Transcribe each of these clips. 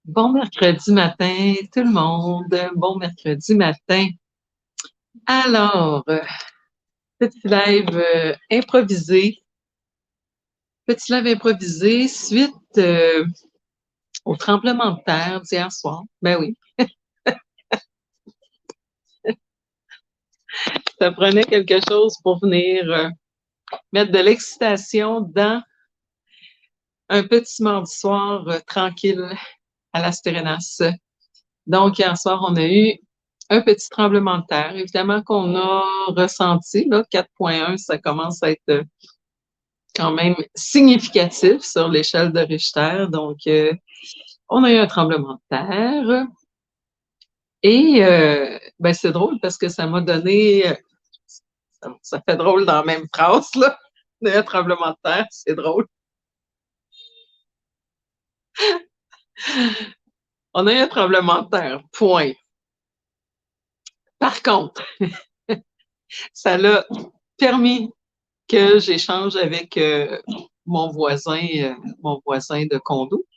Bon mercredi matin, tout le monde. Bon mercredi matin. Alors, petit live improvisé. Petit live improvisé suite au tremblement de terre d'hier soir. Ben oui, ça prenait quelque chose pour venir mettre de l'excitation dans un petit mardi soir tranquille à Las Terrenas. Donc, hier soir, on a eu un petit tremblement de terre. Évidemment qu'on a ressenti, là, 4,1, ça commence à être quand même significatif sur l'échelle de Richter. Donc, on a eu un tremblement de terre. Et ben, c'est drôle parce que ça m'a donné, ça fait drôle dans la même phrase, là. On a eu un tremblement de terre, c'est drôle. On a eu un tremblement de terre, point. Par contre, ça l'a permis que j'échange avec mon voisin de condo.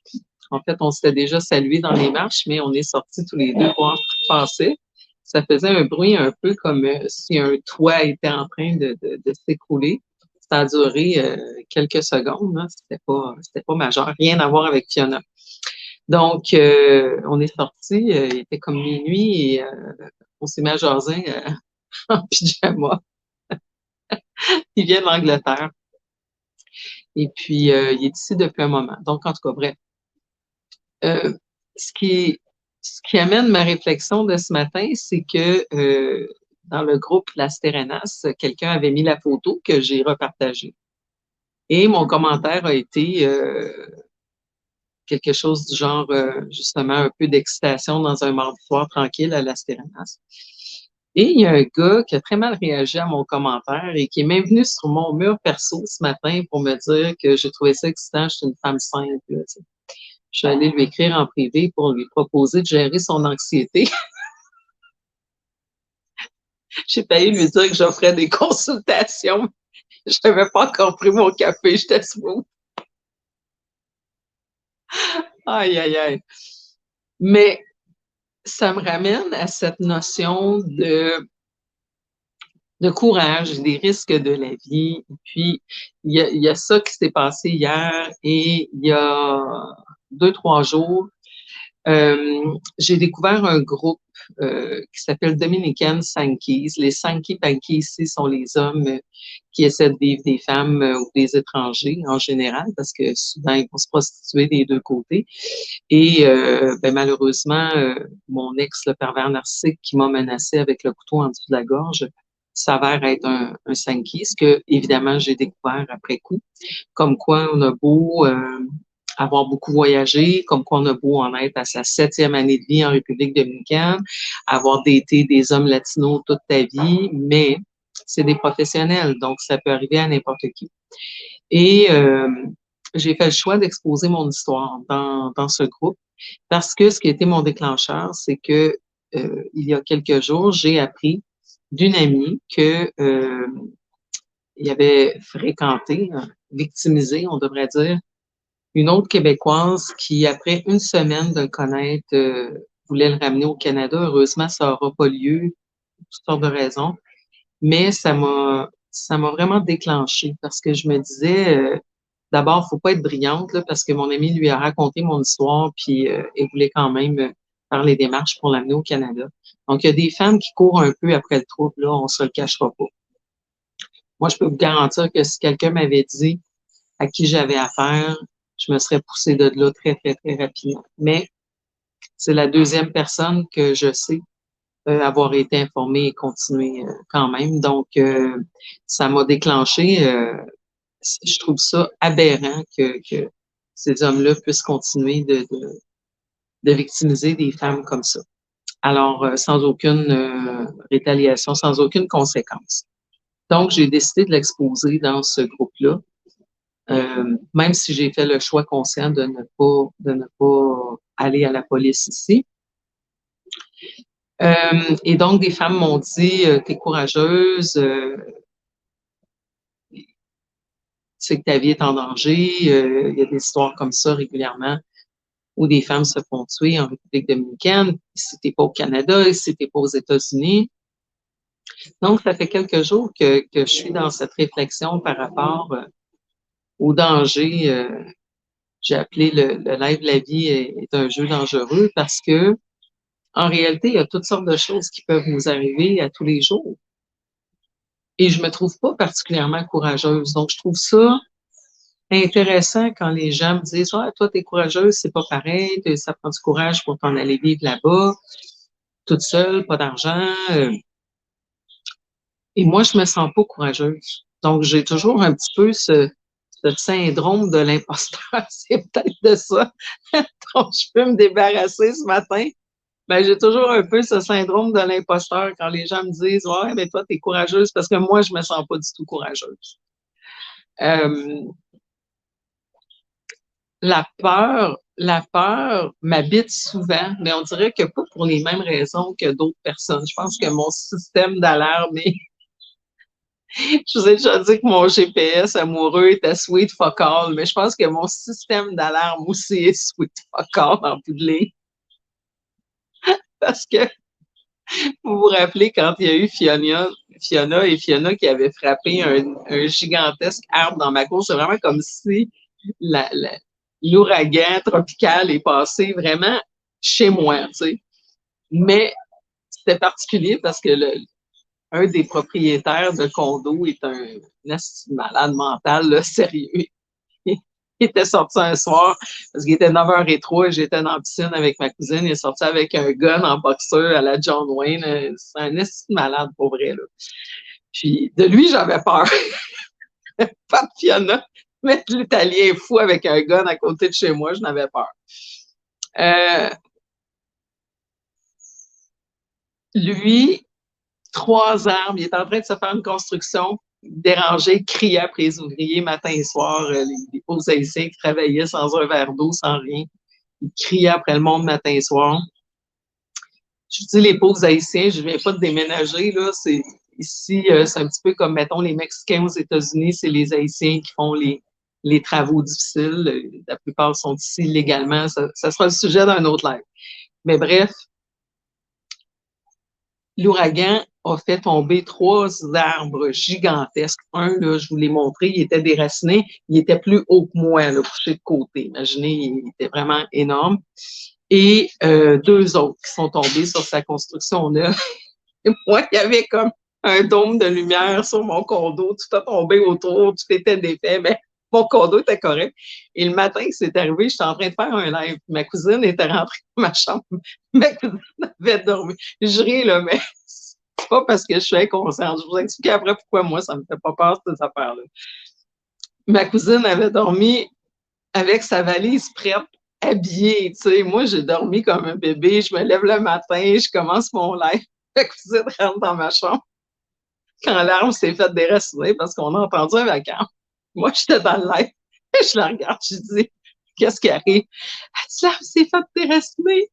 En fait, on s'était déjà salué dans les marches, mais on est sortis tous les deux voir ce qui passait. Ça faisait un bruit un peu comme si un toit était en train de s'écrouler. Ça a duré quelques secondes. Hein. C'était pas majeur, rien à voir avec Fiona. Donc, on est sortis, il était comme minuit et on s'est mis à jaser en pyjama. Il vient d'Angleterre. Et puis, il est ici depuis un moment. Donc, en tout cas, bref. Euh, ce qui, ce qui amène ma réflexion de ce matin, c'est que dans le groupe Las Terrenas, quelqu'un avait mis la photo que j'ai repartagée. Et mon commentaire a été quelque chose du genre, justement, un peu d'excitation dans un mardi soir tranquille à Las Terrenas. Et il y a un gars qui a très mal réagi à mon commentaire et qui est même venu sur mon mur perso ce matin pour me dire que j'ai trouvé ça excitant, je suis une femme simple. Là, je suis allée lui écrire en privé pour lui proposer de gérer son anxiété. J'ai failli lui dire que j'offrais des consultations. Je n'avais pas encore pris mon café, j'étais smooth. Aïe, aïe, aïe. Mais ça me ramène à cette notion de courage, des risques de la vie. Et puis, il y a ça qui s'est passé hier et il y a 2, 3 jours, j'ai découvert un groupe qui s'appelle Dominican Sankeys. Les Sankey Pankeys ici sont les hommes qui essaient de vivre des femmes ou des étrangers en général, parce que souvent ils vont se prostituer des deux côtés. Et ben, malheureusement, mon ex, le pervers narcissique qui m'a menacé avec le couteau en dessous de la gorge, s'avère être un Sankey, ce que évidemment j'ai découvert après coup. Comme quoi on a beau avoir beaucoup voyagé, comme quoi on a beau en être à sa 7e année de vie en République dominicaine, avoir daté des hommes latinos toute ta vie, mais c'est des professionnels, donc ça peut arriver à n'importe qui. Et j'ai fait le choix d'exposer mon histoire dans ce groupe parce que ce qui a été mon déclencheur, c'est que il y a quelques jours, j'ai appris d'une amie que il avait fréquenté, victimisé, on devrait dire, une autre Québécoise qui, après une semaine de le connaître, voulait le ramener au Canada. Heureusement, ça n'aura pas lieu, pour toutes sortes de raisons. Mais ça m'a vraiment déclenché parce que je me disais, d'abord, faut pas être brillante, là, parce que mon ami lui a raconté mon histoire, puis elle voulait quand même faire les démarches pour l'amener au Canada. Donc, il y a des femmes qui courent un peu après le trouble, là, on se le cachera pas. Moi, je peux vous garantir que si quelqu'un m'avait dit à qui j'avais affaire, je me serais poussée de là très, très, très rapidement. Mais c'est la deuxième personne que je sais avoir été informée et continuer quand même. Donc, ça m'a déclenché. Je trouve ça aberrant que ces hommes-là puissent continuer de victimiser des femmes comme ça. Alors, sans aucune rétaliation, sans aucune conséquence. Donc, j'ai décidé de l'exposer dans ce groupe-là. Même si j'ai fait le choix conscient de ne pas aller à la police ici. Et donc, des femmes m'ont dit, t'es courageuse, tu sais que ta vie est en danger, il y a des histoires comme ça régulièrement où des femmes se font tuer en République dominicaine, si t'es pas au Canada, si t'es pas aux États-Unis. Donc, ça fait quelques jours que je suis dans cette réflexion par rapport au danger. J'ai appelé le live La vie est un jeu dangereux parce que en réalité, il y a toutes sortes de choses qui peuvent nous arriver à tous les jours. Et je me trouve pas particulièrement courageuse. Donc, je trouve ça intéressant quand les gens me disent, ah, toi, t'es courageuse, c'est pas pareil, ça prend du courage pour t'en aller vivre là-bas, toute seule, pas d'argent. Et moi, je me sens pas courageuse. Donc, j'ai toujours un petit peu ce syndrome de l'imposteur. C'est peut-être de ça dont je peux me débarrasser ce matin. Ben, j'ai toujours un peu ce syndrome de l'imposteur quand les gens me disent, ouais, mais toi, t'es courageuse, parce que moi, je me sens pas du tout courageuse. La peur m'habite souvent, mais on dirait que pas pour les mêmes raisons que d'autres personnes. Je pense que mon système d'alarme est... Je vous ai déjà dit que mon GPS amoureux était sweet fuck all, mais je pense que mon système d'alarme aussi est sweet fuck all en bout de ligne. Parce que vous vous rappelez quand il y a eu Fiona qui avait frappé un gigantesque arbre dans ma cour, c'est vraiment comme si l'ouragan tropical est passé vraiment chez moi, tu sais. Mais c'était particulier parce que un des propriétaires de condo est un malade mental, là, sérieux. Il était sorti un soir, parce qu'il était 9h03 et j'étais dans la piscine avec ma cousine. Il est sorti avec un gun en boxeur à la John Wayne. C'est un esti malade, pour vrai, là. Puis de lui, j'avais peur. Pas de Fiona, mais de l'Italien fou avec un gun à côté de chez moi, je n'avais peur. Lui, 3 arbres, il est en train de se faire une construction, dérangé, criait après les ouvriers matin et soir, les pauvres Haïtiens qui travaillaient sans un verre d'eau, sans rien. Il criait après le monde matin et soir. Je dis les pauvres Haïtiens, je ne viens pas de déménager, là, c'est ici, c'est un petit peu comme, mettons, les Mexicains aux États-Unis, c'est les Haïtiens qui font les travaux difficiles. La plupart sont ici légalement. Ça sera le sujet d'un autre live. Mais bref, l'ouragan a fait tomber 3 arbres gigantesques. Un, là, je vous l'ai montré, il était déraciné. Il était plus haut que moi, là, couché de côté. Imaginez, il était vraiment énorme. Et 2 autres qui sont tombés sur sa construction neuve. Et moi, il y avait comme un dôme de lumière sur mon condo. Tout a tombé autour, tout était défait, mais mon condo était correct. Et le matin que c'est arrivé, j'étais en train de faire un live. Ma cousine était rentrée dans ma chambre. Ma cousine avait dormi. Je ris, là, mais c'est pas parce que je suis inconsciente. Je vous explique après pourquoi moi, ça me fait pas peur, cette affaire-là. Ma cousine avait dormi avec sa valise prête, habillée, tu sais. Moi, j'ai dormi comme un bébé. Je me lève le matin, je commence mon live. Ma cousine rentre dans ma chambre quand l'arbre s'est fait déraciner parce qu'on a entendu un vacarme. Moi, j'étais dans le live. Je la regarde, je dis, qu'est-ce qui arrive? Elle dit, l'arbre s'est fait déraciner.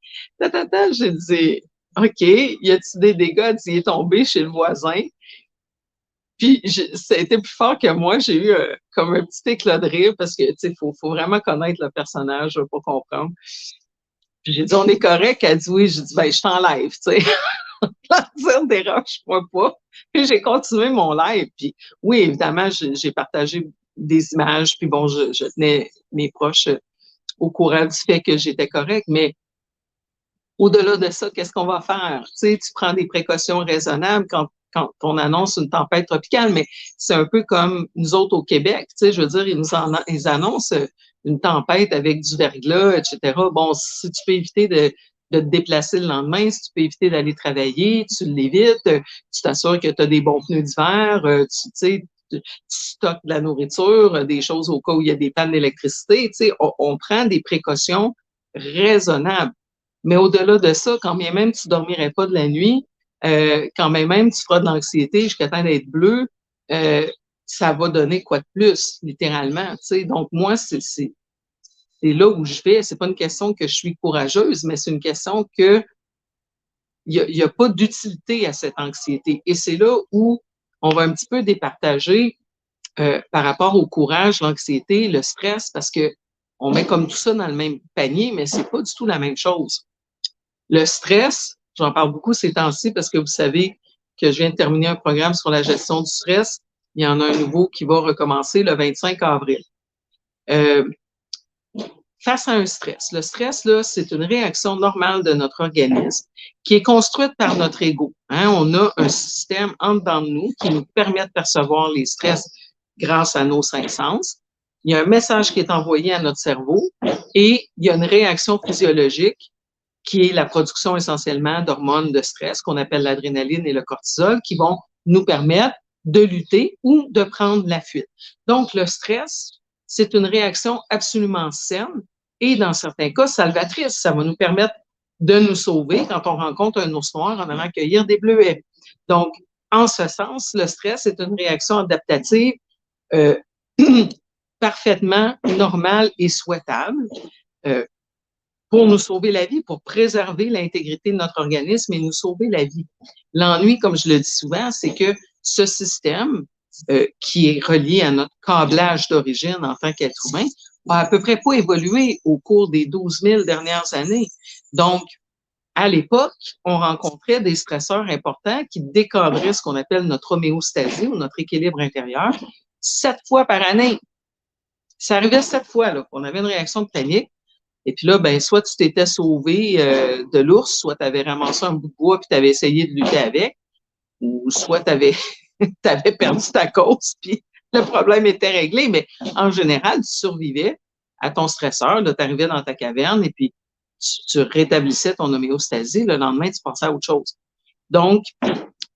J'ai dit, OK, y a-t-il des dégâts? Elle dit, il est tombé chez le voisin. Puis, ça a été plus fort que moi. J'ai eu comme un petit éclat de rire parce que, tu sais, faut vraiment connaître le personnage pour comprendre. Puis, j'ai dit, on est correct. Elle dit, oui. J'ai dit, ben, je t'enlève, tu sais. Dire dérange-moi pas. Puis j'ai continué mon live. Puis oui, évidemment, j'ai partagé des images. Puis bon, je tenais mes proches au courant du fait que j'étais correcte. Mais au-delà de ça, qu'est-ce qu'on va faire? Tu sais, tu prends des précautions raisonnables quand on annonce une tempête tropicale, mais c'est un peu comme nous autres au Québec. Tu sais, je veux dire, ils annoncent une tempête avec du verglas, etc. Bon, si tu peux éviter de te déplacer le lendemain, si tu peux éviter d'aller travailler, tu l'évites, tu t'assures que tu as des bons pneus d'hiver, tu sais, tu stockes de la nourriture, des choses au cas où il y a des pannes d'électricité. Tu sais, on prend des précautions raisonnables. Mais au-delà de ça, quand bien même tu dormirais pas de la nuit, quand bien même tu feras de l'anxiété jusqu'à temps d'être bleu, ça va donner quoi de plus, littéralement. Tu sais. Donc, moi, c'est là où je vais. C'est pas une question que je suis courageuse, mais c'est une question que il y a pas d'utilité à cette anxiété. Et c'est là où on va un petit peu départager par rapport au courage, l'anxiété, le stress, parce que on met comme tout ça dans le même panier, mais c'est pas du tout la même chose. Le stress, j'en parle beaucoup ces temps-ci parce que vous savez que je viens de terminer un programme sur la gestion du stress. Il y en a un nouveau qui va recommencer le 25 avril. Face à un stress, le stress, là, c'est une réaction normale de notre organisme qui est construite par notre ego. Hein? On a un système en dedans de nous qui nous permet de percevoir les stress grâce à nos cinq sens. Il y a un message qui est envoyé à notre cerveau et il y a une réaction physiologique qui est la production essentiellement d'hormones de stress qu'on appelle l'adrénaline et le cortisol qui vont nous permettre de lutter ou de prendre la fuite. Donc, le stress, c'est une réaction absolument saine et dans certains cas salvatrice. Ça va nous permettre de nous sauver quand on rencontre un ours noir en allant cueillir des bleuets. Donc, en ce sens, le stress est une réaction adaptative parfaitement normale et souhaitable pour nous sauver la vie, pour préserver l'intégrité de notre organisme et nous sauver la vie. L'ennui, comme je le dis souvent, c'est que ce système qui est relié à notre câblage d'origine en tant qu'être humain a à peu près pas évolué au cours des 12 000 dernières années. Donc, à l'époque, on rencontrait des stresseurs importants qui décadraient ce qu'on appelle notre homéostasie ou notre équilibre intérieur 7 fois par année. Ça arrivait 7 fois là, qu'on avait une réaction de panique. Et puis là, ben, soit tu t'étais sauvé de l'ours, soit tu avais ramassé un bout de bois puis tu avais essayé de lutter avec, ou soit tu avais, perdu ta cause puis le problème était réglé. Mais en général, tu survivais à ton stresseur, tu arrivais dans ta caverne et puis tu rétablissais ton homéostasie. Le lendemain, tu passais à autre chose. Donc,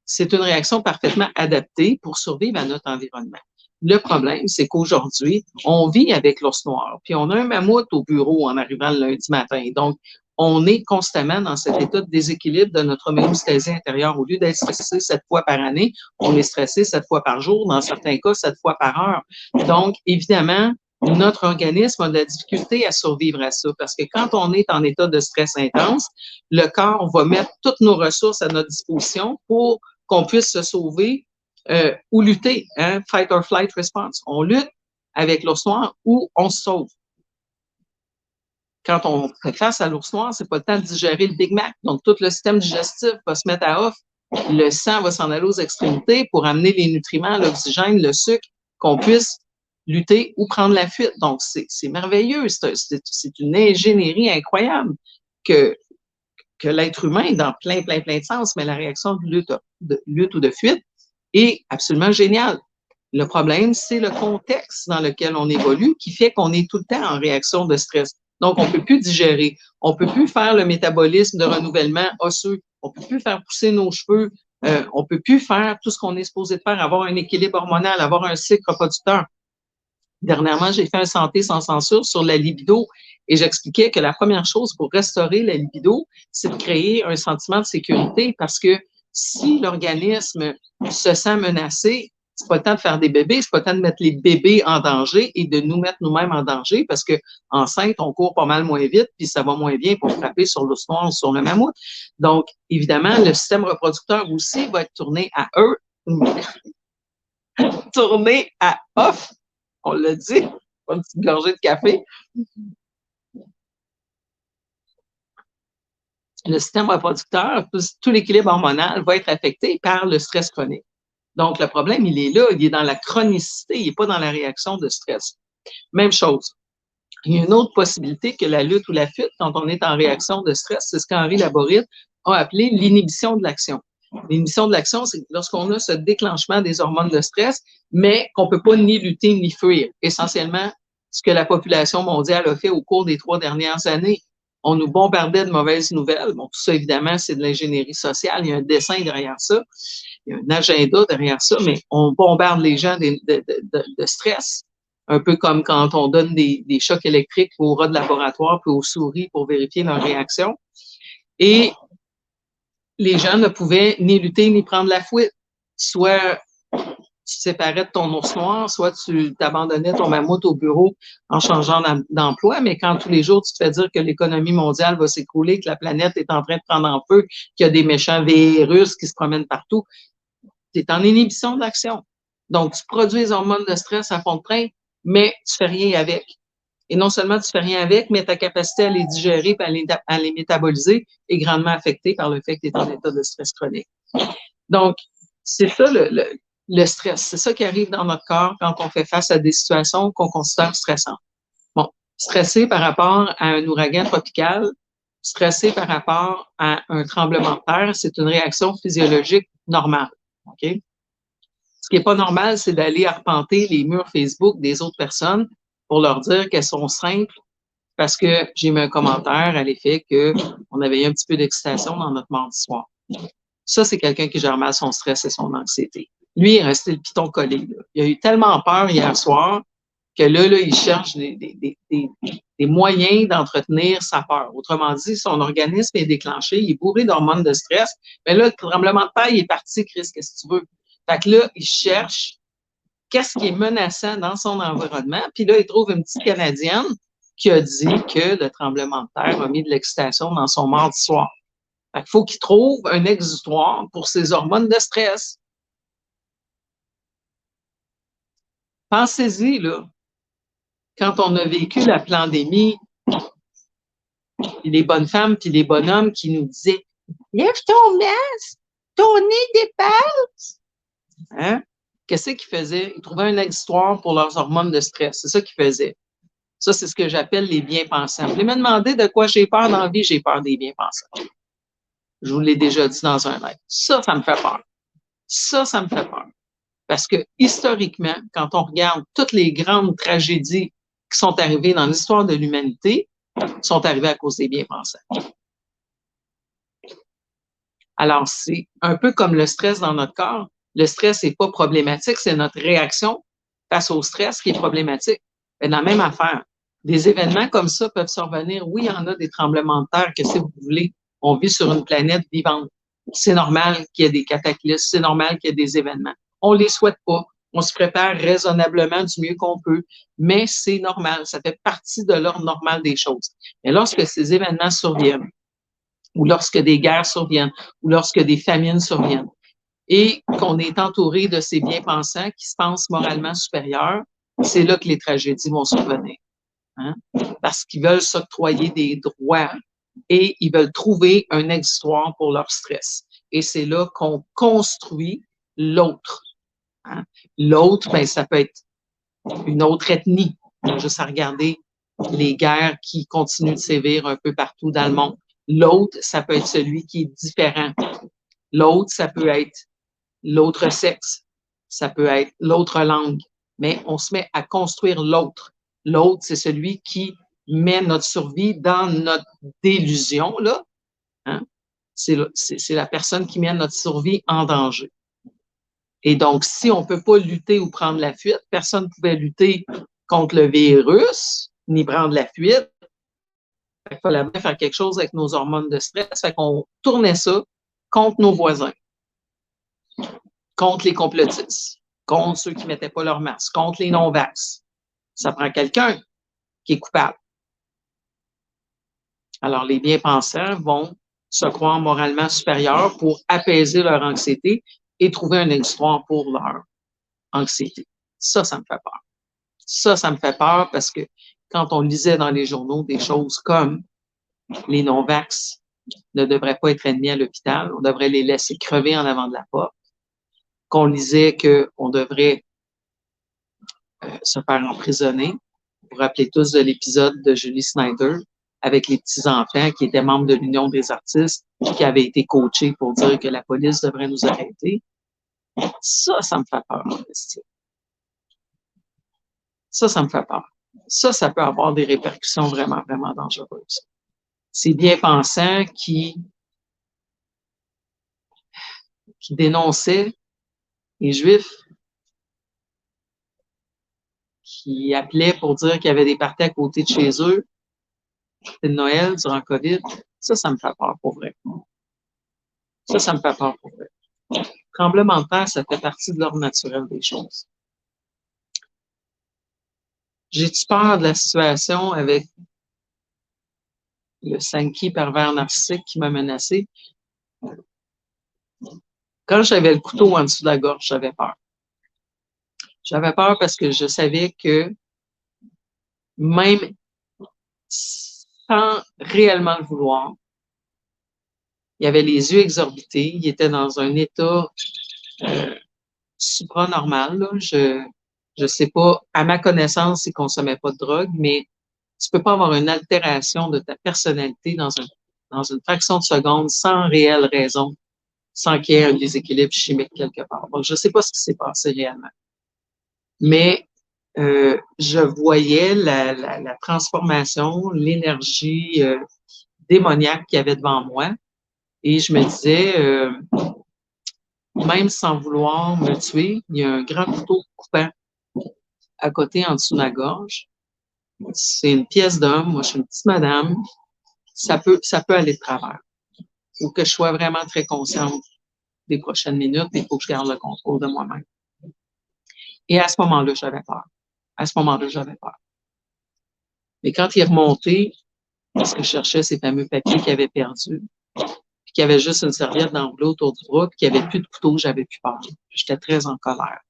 c'est une réaction parfaitement adaptée pour survivre à notre environnement. Le problème, c'est qu'aujourd'hui, on vit avec l'ours noir, puis on a un mammouth au bureau en arrivant le lundi matin. Donc, on est constamment dans cet état de déséquilibre de notre homéostasie intérieure. Au lieu d'être stressé 7 fois par année, on est stressé 7 fois par jour, dans certains cas 7 fois par heure. Donc, évidemment, notre organisme a de la difficulté à survivre à ça parce que quand on est en état de stress intense, le corps va mettre toutes nos ressources à notre disposition pour qu'on puisse se sauver ou lutter, hein, fight or flight response. On lutte avec l'ours noir ou on se sauve. Quand on fait face à l'ours noir, c'est pas le temps de digérer le Big Mac. Donc, tout le système digestif va se mettre à off. Le sang va s'en aller aux extrémités pour amener les nutriments, l'oxygène, le sucre, qu'on puisse lutter ou prendre la fuite. Donc, c'est merveilleux. C'est une ingénierie incroyable que l'être humain, dans plein de sens, mais la réaction de lutte ou de fuite est absolument géniale. Le problème, c'est le contexte dans lequel on évolue qui fait qu'on est tout le temps en réaction de stress. Donc, on ne peut plus digérer, on ne peut plus faire le métabolisme de renouvellement osseux, on ne peut plus faire pousser nos cheveux, on ne peut plus faire tout ce qu'on est supposé de faire, avoir un équilibre hormonal, avoir un cycle reproducteur. Dernièrement, j'ai fait un santé sans censure sur la libido et j'expliquais que la première chose pour restaurer la libido, c'est de créer un sentiment de sécurité parce que si l'organisme se sent menacé, c'est pas le temps de faire des bébés, c'est pas le temps de mettre les bébés en danger et de nous mettre nous-mêmes en danger parce que enceinte, on court pas mal moins vite puis ça va moins bien pour frapper sur l'ours noir ou sur le mammouth. Donc, évidemment, le système reproducteur aussi va être tourné à eux, tourné à off. On l'a dit, pas une petite gorgée de café. Le système reproducteur, tout l'équilibre hormonal va être affecté par le stress chronique. Donc, le problème, il est là, il est dans la chronicité, il n'est pas dans la réaction de stress. Même chose. Il y a une autre possibilité que la lutte ou la fuite, quand on est en réaction de stress, c'est ce qu'Henri Laborit a appelé l'inhibition de l'action. L'inhibition de l'action, c'est lorsqu'on a ce déclenchement des hormones de stress, mais qu'on ne peut pas ni lutter ni fuir. Essentiellement, ce que la population mondiale a fait au cours des 3 dernières années. On nous bombardait de mauvaises nouvelles. Bon, tout ça, évidemment, c'est de l'ingénierie sociale. Il y a un dessin derrière ça. Il y a un agenda derrière ça, mais on bombarde les gens de stress. Un peu comme quand on donne des chocs électriques aux rats de laboratoire puis aux souris pour vérifier leur réaction. Et les gens ne pouvaient ni lutter ni prendre la fuite. Soit tu te séparais de ton ours noir, soit tu t'abandonnais ton mammouth au bureau en changeant d'emploi, mais quand tous les jours tu te fais dire que l'économie mondiale va s'écrouler, que la planète est en train de prendre en feu, qu'il y a des méchants virus qui se promènent partout, tu es en inhibition d'action. Donc, tu produis les hormones de stress à fond de train, mais tu fais rien avec. Et non seulement tu fais rien avec, mais ta capacité à les digérer et à les métaboliser est grandement affectée par le fait que tu es en état de stress chronique. Donc, c'est ça le stress. C'est ça qui arrive dans notre corps quand on fait face à des situations qu'on considère stressantes. Bon, stressé par rapport à un ouragan tropical, stressé par rapport à un tremblement de terre, c'est une réaction physiologique normale. OK? Ce qui n'est pas normal, c'est d'aller arpenter les murs Facebook des autres personnes pour leur dire qu'elles sont simples parce que j'ai mis un commentaire à l'effet qu'on avait eu un petit peu d'excitation dans notre mardi soir. Ça, c'est quelqu'un qui gère mal son stress et son anxiété. Lui, il est resté le piton collé. Là. Il a eu tellement peur hier soir que là il cherche des moyens d'entretenir sa peur. Autrement dit, son organisme est déclenché, il est bourré d'hormones de stress, mais là, le tremblement de terre, il est parti, Chris, qu'est-ce que tu veux? Fait que là, il cherche qu'est-ce qui est menaçant dans son environnement, puis là, il trouve une petite Canadienne qui a dit que le tremblement de terre a mis de l'excitation dans son mardi soir. Fait qu'il faut qu'il trouve un exutoire pour ses hormones de stress. Pensez-y, là. Quand on a vécu la pandémie, les bonnes femmes puis les bonhommes qui nous disaient « Lève ton masque, ton nez dépasse! » Hein? Qu'est-ce qu'ils faisaient? Ils trouvaient un exutoire pour leurs hormones de stress. C'est ça qu'ils faisaient. Ça, c'est ce que j'appelle les bien-pensants. Vous voulez me demander de quoi j'ai peur dans la vie? J'ai peur des bien-pensants. Je vous l'ai déjà dit dans un live. Ça me fait peur. Ça me fait peur. Parce que historiquement, quand on regarde toutes les grandes tragédies qui sont arrivées dans l'histoire de l'humanité, sont arrivées à cause des bien-pensants. Alors, c'est un peu comme le stress dans notre corps. Le stress n'est pas problématique, c'est notre réaction face au stress qui est problématique. Mais dans la même affaire, des événements comme ça peuvent survenir. Oui, il y en a des tremblements de terre, que si vous voulez, on vit sur une planète vivante. C'est normal qu'il y ait des cataclysmes, c'est normal qu'il y ait des événements. On les souhaite pas. On se prépare raisonnablement du mieux qu'on peut, mais c'est normal. Ça fait partie de l'ordre normal des choses. Mais lorsque ces événements surviennent, ou lorsque des guerres surviennent, ou lorsque des famines surviennent, et qu'on est entouré de ces bien-pensants qui se pensent moralement supérieurs, c'est là que les tragédies vont survenir. Hein? Parce qu'ils veulent s'octroyer des droits et ils veulent trouver un exutoire pour leur stress. Et c'est là qu'on construit l'autre. Hein? L'autre, ben, ça peut être une autre ethnie. On a juste à regarder les guerres qui continuent de sévir un peu partout dans le monde. L'autre, ça peut être celui qui est différent. L'autre, ça peut être l'autre sexe. Ça peut être l'autre langue. Mais on se met à construire l'autre. L'autre, c'est celui qui met notre survie dans notre délusion, là. Hein? C'est la personne qui met notre survie en danger. Et donc, si on ne peut pas lutter ou prendre la fuite, personne ne pouvait lutter contre le virus, ni prendre la fuite. Il fallait bien faire quelque chose avec nos hormones de stress. Fait qu'on tournait ça contre nos voisins, contre les complotistes, contre ceux qui ne mettaient pas leur masque, contre les non-vax. Ça prend quelqu'un qui est coupable. Alors, les bien-pensants vont se croire moralement supérieurs pour apaiser leur anxiété et trouver un exutoire pour leur anxiété. Ça me fait peur. Ça me fait peur parce que quand on lisait dans les journaux des choses comme les non-vax ne devraient pas être admis à l'hôpital, on devrait les laisser crever en avant de la porte, qu'on lisait qu'on devrait se faire emprisonner. Vous vous rappelez tous de l'épisode de Julie Snyder avec les petits-enfants qui étaient membres de l'Union des artistes qui avaient été coachés pour dire que la police devrait nous arrêter. Ça me fait peur, Christine. Ça me fait peur. Ça peut avoir des répercussions vraiment, vraiment dangereuses. Ces bien-pensants qui dénonçaient les Juifs, qui appelaient pour dire qu'il y avait des parties à côté de chez eux, c'était Noël durant le COVID, ça me fait peur pour vrai. Ça me fait peur pour vrai. Tremblement de terre, ça fait partie de l'ordre naturel des choses. J'ai-tu peur de la situation avec le Sankey pervers narcissique qui m'a menacé? Quand j'avais le couteau en dessous de la gorge, j'avais peur. J'avais peur parce que je savais que même sans réellement le vouloir. Il avait les yeux exorbités, il était dans un état supranormal, là. Je sais pas, à ma connaissance, il consommait pas de drogue, mais tu peux pas avoir une altération de ta personnalité dans une fraction de seconde sans réelle raison, sans qu'il y ait un déséquilibre chimique quelque part. Donc, je sais pas ce qui s'est passé réellement. Mais je voyais la transformation, l'énergie démoniaque qu'il y avait devant moi. Et je me disais, même sans vouloir me tuer, il y a un grand couteau coupant à côté en dessous de la gorge. C'est une pièce d'homme, moi je suis une petite madame, ça peut aller de travers. Il faut que je sois vraiment très consciente des prochaines minutes, il faut que je garde le contrôle de moi-même. Et à ce moment-là, j'avais peur. À ce moment-là, j'avais peur. Mais quand il est remonté, parce que je cherchais ces fameux papiers qu'il avait perdus, puis qu'il y avait juste une serviette d'enveloppe autour du bras, puis qu'il n'y avait plus de couteau, j'avais plus peur. J'étais très en colère.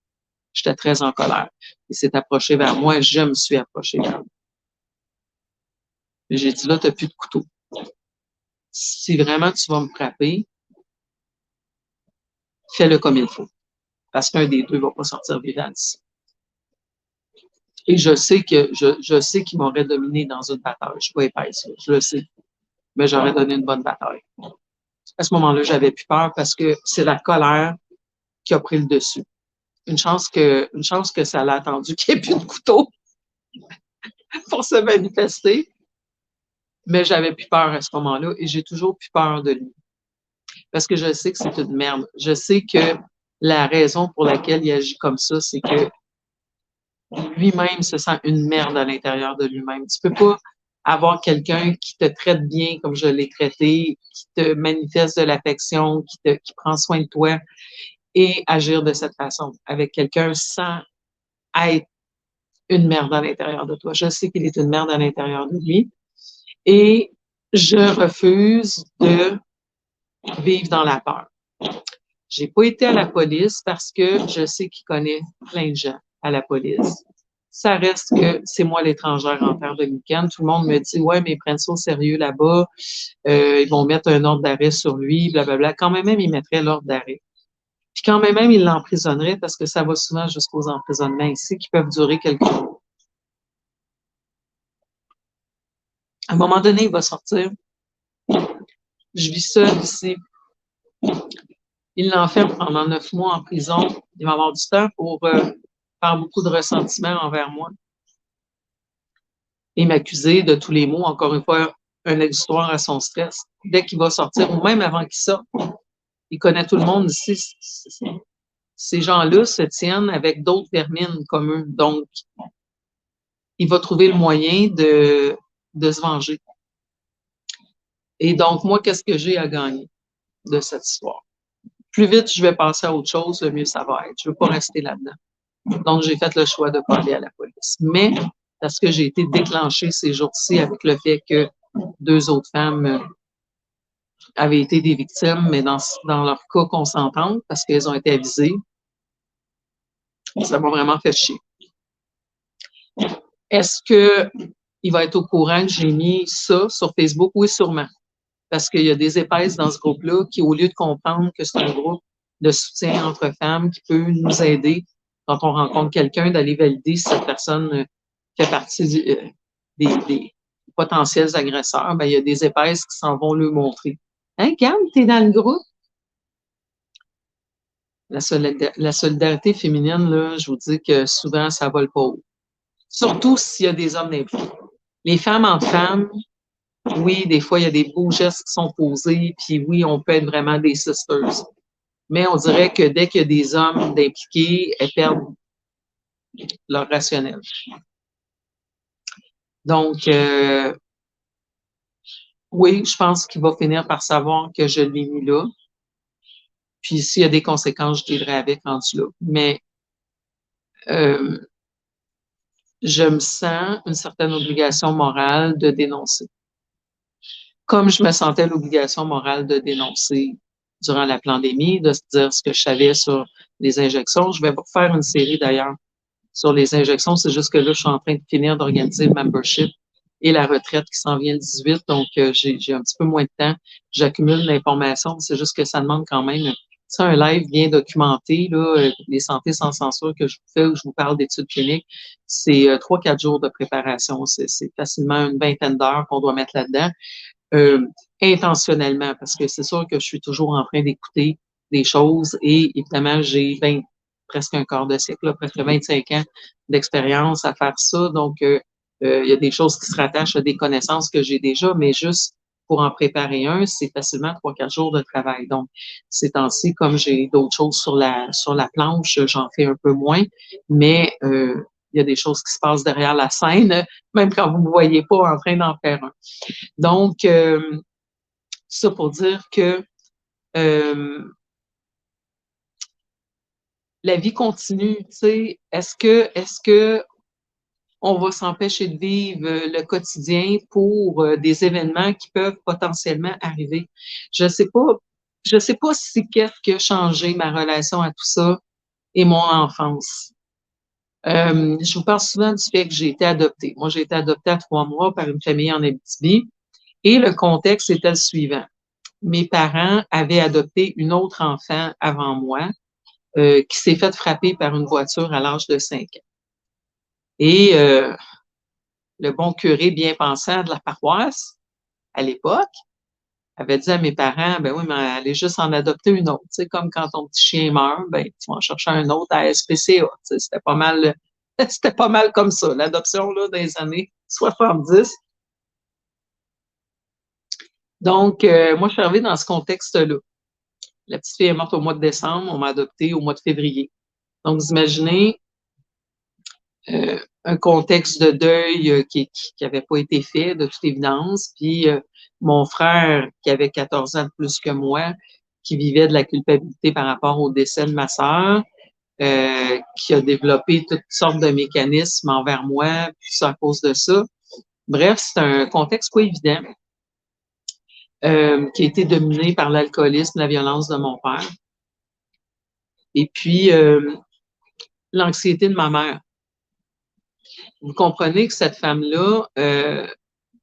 J'étais très en colère. Il s'est approché vers moi et je me suis approché vers lui. J'ai dit, là, tu n'as plus de couteau. Si vraiment tu vas me frapper, fais-le comme il faut. Parce qu'un des deux ne va pas sortir vivant d'ici. Et je sais qu'il m'aurait dominé dans une bataille. Je ne suis pas épaisse, je le sais. Mais j'aurais donné une bonne bataille. À ce moment-là, j'avais plus peur parce que c'est la colère qui a pris le dessus. Une chance que ça l'a attendu qu'il n'y ait plus de couteau pour se manifester. Mais j'avais plus peur à ce moment-là et j'ai toujours plus peur de lui. Parce que je sais que c'est une merde. Je sais que la raison pour laquelle il agit comme ça, c'est que lui-même se sent une merde à l'intérieur de lui-même. Tu peux pas avoir quelqu'un qui te traite bien comme je l'ai traité, qui te manifeste de l'affection, qui prend soin de toi et agir de cette façon avec quelqu'un sans être une merde à l'intérieur de toi. Je sais qu'il est une merde à l'intérieur de lui et je refuse de vivre dans la peur. J'ai pas été à la police parce que je sais qu'il connaît plein de gens à la police. Ça reste que c'est moi l'étrangère en terre de week-end. Tout le monde me dit, ouais, mais ils prennent ça au sérieux là-bas. Ils vont mettre un ordre d'arrêt sur lui, blablabla. Quand même, ils mettraient l'ordre d'arrêt. Puis quand même, ils l'emprisonneraient parce que ça va souvent jusqu'aux emprisonnements ici qui peuvent durer quelques jours. À un moment donné, il va sortir. Je vis seule ici. Il l'enferme pendant 9 mois en prison. Il va avoir du temps pour faire beaucoup de ressentiment envers moi et m'accuser de tous les maux. Encore une fois, un exutoire à son stress. Dès qu'il va sortir, ou même avant qu'il sorte, il connaît tout le monde ici. Ces gens-là se tiennent avec d'autres vermines comme eux. Donc, il va trouver le moyen de se venger. Et donc, moi, qu'est-ce que j'ai à gagner de cette histoire? Plus vite je vais passer à autre chose, le mieux ça va être. Je ne veux pas rester là-dedans. Donc, j'ai fait le choix de ne pas aller à la police. Mais, parce que j'ai été déclenchée ces jours-ci avec le fait que 2 autres femmes avaient été des victimes, mais dans leur cas consentantes, parce qu'elles ont été avisées, ça m'a vraiment fait chier. Est-ce qu'il va être au courant que j'ai mis ça sur Facebook? Oui, sûrement. Parce qu'il y a des épaisses dans ce groupe-là qui, au lieu de comprendre que c'est un groupe de soutien entre femmes qui peut nous aider quand on rencontre quelqu'un, d'aller valider si cette personne fait partie des potentiels agresseurs, ben, il y a des épaisses qui s'en vont le montrer. Hein, Cam, t'es dans le groupe? La solidarité féminine, là, je vous dis que souvent, ça vole pas haut. Surtout s'il y a des hommes impliqués. Les femmes entre femmes, oui, des fois, il y a des beaux gestes qui sont posés, puis oui, on peut être vraiment des sisters. Mais on dirait que dès qu'il y a des hommes d'impliqués, elles perdent leur rationnel. Donc, oui, je pense qu'il va finir par savoir que je l'ai mis là. Puis s'il y a des conséquences, je dealerai avec rendu là. Mais je me sens une certaine obligation morale de dénoncer. Comme je me sentais l'obligation morale de dénoncer durant la pandémie, de se dire ce que je savais sur les injections. Je vais vous faire une série d'ailleurs sur les injections. C'est juste que là, je suis en train de finir d'organiser le membership et la retraite qui s'en vient le 18. Donc, j'ai un petit peu moins de temps. J'accumule l'information. C'est juste que ça demande quand même un live bien documenté, là, les santé sans censure que je vous fais, où je vous parle d'études cliniques. C'est 3-4 jours de préparation. C'est facilement une vingtaine d'heures qu'on doit mettre là-dedans. Intentionnellement, parce que c'est sûr que je suis toujours en train d'écouter des choses et évidemment, j'ai presque un quart de siècle, là, presque 25 ans d'expérience à faire ça. Donc, il y a des choses qui se rattachent à des connaissances que j'ai déjà, mais juste pour en préparer un, c'est facilement 3-4 jours de travail. Donc, ces temps-ci, comme j'ai d'autres choses sur la planche, j'en fais un peu moins, mais il y a des choses qui se passent derrière la scène, même quand vous ne me voyez pas en train d'en faire un. Donc, ça pour dire que la vie continue, tu sais, est-ce que on va s'empêcher de vivre le quotidien pour des événements qui peuvent potentiellement arriver? Je sais pas si qu'est-ce qui a changé ma relation à tout ça et mon enfance. Je vous parle souvent du fait que j'ai été adoptée. Moi, j'ai été adoptée à 3 mois par une famille en Abitibi et le contexte était le suivant. Mes parents avaient adopté une autre enfant avant moi qui s'est fait frapper par une voiture à l'âge de 5 ans. Et le bon curé bien pensant de la paroisse, à l'époque, avait dit à mes parents, ben oui, mais allez juste en adopter une autre. Tu sais, comme quand ton petit chien meurt, ben tu vas en chercher un autre à SPCA. Tu sais, c'était pas mal comme ça, l'adoption là des années 70. Donc, moi, je suis arrivée dans ce contexte-là. La petite fille est morte au mois de décembre, on m'a adoptée au mois de février. Donc, vous imaginez un contexte de deuil qui avait pas été fait, de toute évidence. Puis, mon frère, qui avait 14 ans de plus que moi, qui vivait de la culpabilité par rapport au décès de ma sœur, qui a développé toutes sortes de mécanismes envers moi, tout ça à cause de ça. Bref, c'est un contexte pas évident, qui a été dominé par l'alcoolisme, la violence de mon père. Et puis, l'anxiété de ma mère. Vous comprenez que cette femme-là,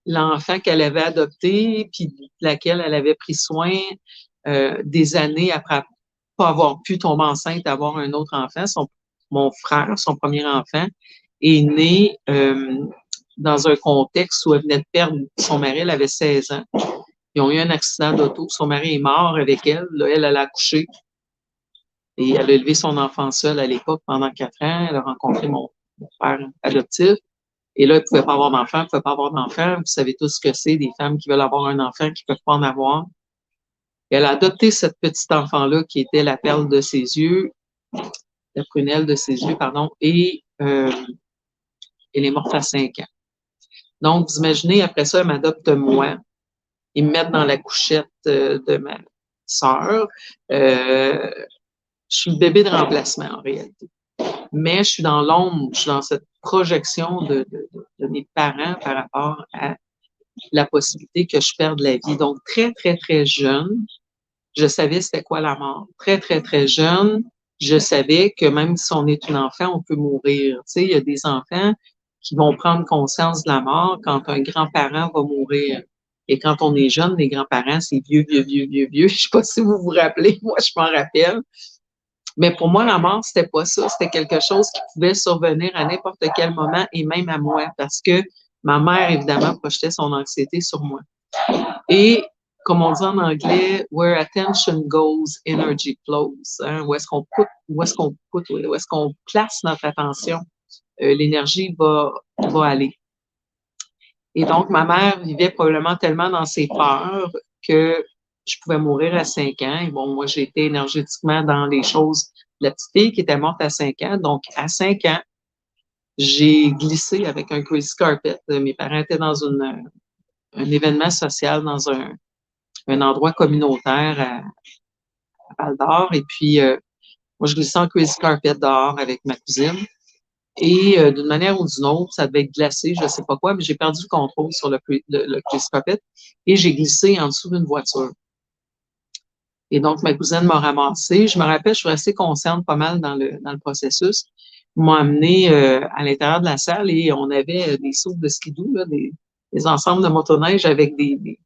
l'enfant qu'elle avait adopté, puis de laquelle elle avait pris soin des années après pas avoir pu tomber enceinte, avoir un autre enfant, mon frère, son premier enfant, est né dans un contexte où elle venait de perdre son mari, elle avait 16 ans. Ils ont eu un accident d'auto, son mari est mort avec elle, là, elle a accouché et elle a élevé son enfant seule à l'époque pendant 4 ans. Elle a rencontré mon frère adoptif. Et là, elle ne pouvait pas avoir d'enfant, elle ne pouvait pas avoir d'enfant. Vous savez tous ce que c'est, des femmes qui veulent avoir un enfant, qui ne peuvent pas en avoir. Et elle a adopté cette petite enfant-là qui était la perle de ses yeux, la prunelle de ses yeux, pardon, et elle est morte à 5 ans. Donc, vous imaginez, après ça, elle m'adopte moi. Ils me mettent dans la couchette de ma sœur. Je suis le bébé de remplacement, en réalité. Mais je suis dans l'ombre, je suis dans cette projection de mes parents par rapport à la possibilité que je perde la vie. Donc, très, très, très jeune, je savais c'était quoi la mort. Très, très, très jeune, je savais que même si on est un enfant, on peut mourir. Tu sais, il y a des enfants qui vont prendre conscience de la mort quand un grand-parent va mourir. Et quand on est jeune, les grands-parents, c'est vieux, vieux, vieux, vieux, vieux. Je sais pas si vous vous rappelez, moi, je m'en rappelle. Mais pour moi, la mort, c'était pas ça. C'était quelque chose qui pouvait survenir à n'importe quel moment et même à moi parce que ma mère, évidemment, projetait son anxiété sur moi. Et, comme on dit en anglais, where attention goes, energy flows. Hein? Où est-ce qu'on place notre attention, l'énergie va aller. Et donc, ma mère vivait probablement tellement dans ses peurs que je pouvais mourir à 5 ans. Et bon, moi, j'ai été énergétiquement dans les choses. La petite fille qui était morte à 5 ans. Donc, à 5 ans, j'ai glissé avec un crazy carpet. Mes parents étaient dans un événement social, dans un endroit communautaire à Val-d'Or. Et puis, moi, je glissais en crazy carpet dehors avec ma cousine. Et d'une manière ou d'une autre, ça devait être glacé, je ne sais pas quoi, mais j'ai perdu le contrôle sur le crazy carpet et j'ai glissé en dessous d'une voiture. Et donc, ma cousine m'a ramassée. Je me rappelle, je suis restée consciente pas mal dans le processus. Ils m'ont amenée à l'intérieur de la salle et on avait des sauts de skidoo, là, des ensembles de motoneige avec des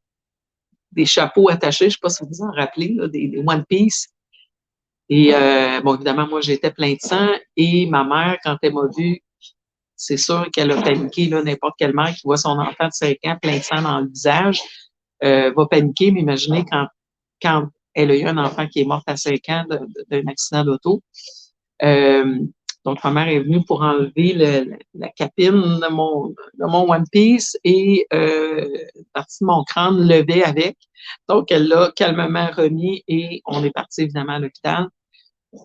chapeaux attachés, je ne sais pas si vous vous en rappelez, là, des One Piece. Et bon, évidemment, moi, j'étais plein de sang. Et ma mère, quand elle m'a vu, c'est sûr qu'elle a paniqué, là, n'importe quelle mère qui voit son enfant de 5 ans plein de sang dans le visage va paniquer. Mais imaginez quand elle a eu un enfant qui est mort à 5 ans d'un accident d'auto. Euh, donc, ma mère est venue pour enlever la capine de mon One Piece et une partie de mon crâne levée avec. Donc, elle l'a calmement remis et on est parti évidemment à l'hôpital.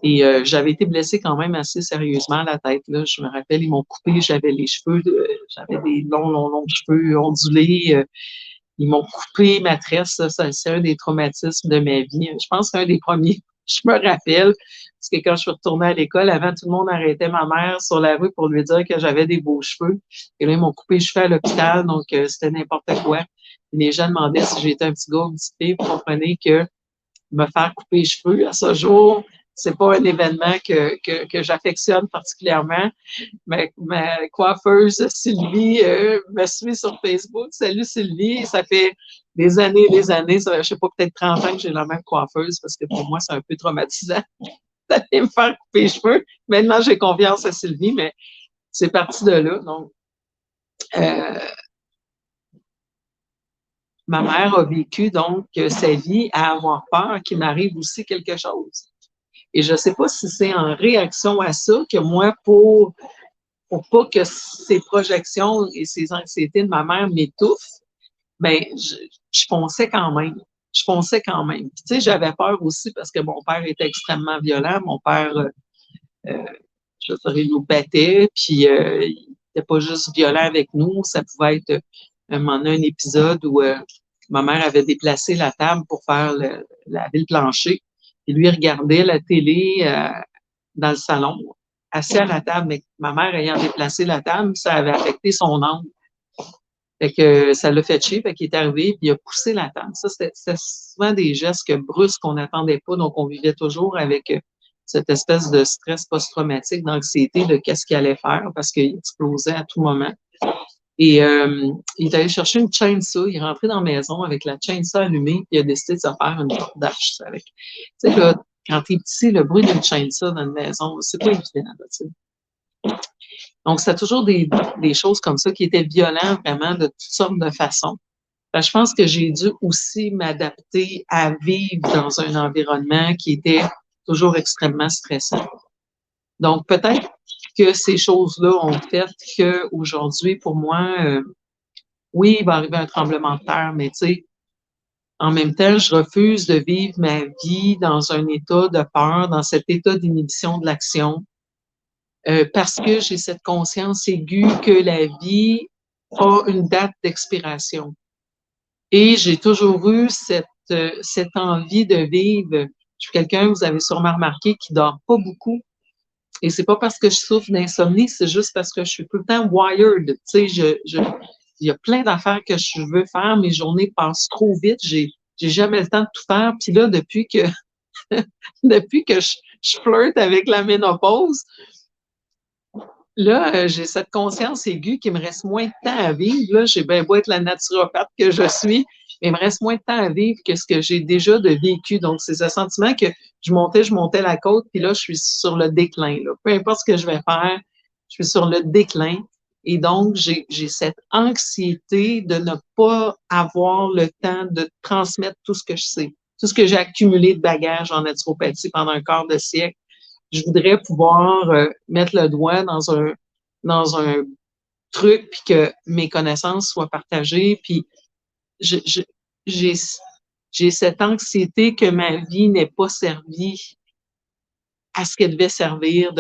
Et j'avais été blessée quand même assez sérieusement à la tête. Là. Je me rappelle, ils m'ont coupé, j'avais les cheveux, j'avais des longs cheveux ondulés. Ils m'ont coupé ma tresse. Ça, c'est un des traumatismes de ma vie. Je pense que c'est un des premiers. Je me rappelle, parce que quand je suis retournée à l'école, avant, tout le monde arrêtait ma mère sur la rue pour lui dire que j'avais des beaux cheveux. Et là, ils m'ont coupé les cheveux à l'hôpital, donc c'était n'importe quoi. Les gens demandaient si j'étais un petit gars ou une petite fille. Vous comprenez que me faire couper les cheveux à ce jour, c'est pas un événement que j'affectionne particulièrement. Ma coiffeuse Sylvie me suit sur Facebook. Salut Sylvie, ça fait des années, ça, je sais pas, peut-être 30 ans que j'ai la même coiffeuse parce que pour moi, c'est un peu traumatisant d'aller me faire couper les cheveux. Maintenant, j'ai confiance à Sylvie, mais c'est parti de là. Donc, euh, ma mère a vécu donc sa vie à avoir peur qu'il m'arrive aussi quelque chose. Et je ne sais pas si c'est en réaction à ça que moi, pour pas que ces projections et ces anxiétés de ma mère m'étouffent, ben, je fonçais quand même. Je fonçais quand même. Puis, tu sais, j'avais peur aussi parce que mon père était extrêmement violent. Mon père, je dirais, nous battait. Puis, il n'était pas juste violent avec nous. Ça pouvait être un épisode où ma mère avait déplacé la table pour faire laver le plancher. Et lui regardait la télé dans le salon, assis à la table, mais ma mère ayant déplacé la table, ça avait affecté son angle. Fait que ça l'a fait chier, fait qu'il est arrivé, puis il a poussé la table. Ça, c'était souvent des gestes brusques qu'on n'attendait pas, donc on vivait toujours avec cette espèce de stress post-traumatique, d'anxiété de qu'est-ce qu'il allait faire, parce qu'il explosait à tout moment. Et il est allé chercher une chainsaw, il est rentré dans la maison avec la chainsaw allumée, puis il a décidé de se faire une corde d'arche avec. Tu sais, là, quand t'es petit, le bruit d'une chainsaw dans une maison, c'est pas évident, là, tu sais. Donc, c'est toujours des choses comme ça qui étaient violentes vraiment de toutes sortes de façons. Je pense que j'ai dû aussi m'adapter à vivre dans un environnement qui était toujours extrêmement stressant. Donc, peut-être que ces choses-là ont fait qu'aujourd'hui, pour moi, oui, il va arriver un tremblement de terre, mais tu sais, en même temps, je refuse de vivre ma vie dans un état de peur, dans cet état d'inhibition de l'action, parce que j'ai cette conscience aiguë que la vie a une date d'expiration. Et j'ai toujours eu cette envie de vivre. Je suis quelqu'un, vous avez sûrement remarqué, qui dort pas beaucoup. Et c'est pas parce que je souffre d'insomnie, c'est juste parce que je suis tout le temps wired. Tu sais, il y a plein d'affaires que je veux faire, mes journées passent trop vite, j'ai jamais le temps de tout faire. Puis là, depuis que je flirte avec la ménopause, là, j'ai cette conscience aiguë qu'il me reste moins de temps à vivre. Là, j'ai bien beau être la naturopathe que je suis, mais il me reste moins de temps à vivre que ce que j'ai déjà de vécu. Donc, c'est ce sentiment que je montais la côte, puis là, je suis sur le déclin. Là. Peu importe ce que je vais faire, je suis sur le déclin. Et donc, j'ai cette anxiété de ne pas avoir le temps de transmettre tout ce que je sais, tout ce que j'ai accumulé de bagages en naturopathie pendant un quart de siècle. Je voudrais pouvoir mettre le doigt dans un truc puis que mes connaissances soient partagées. Puis je, je, j'ai, j'ai cette anxiété que ma vie n'ait pas servi à ce qu'elle devait servir,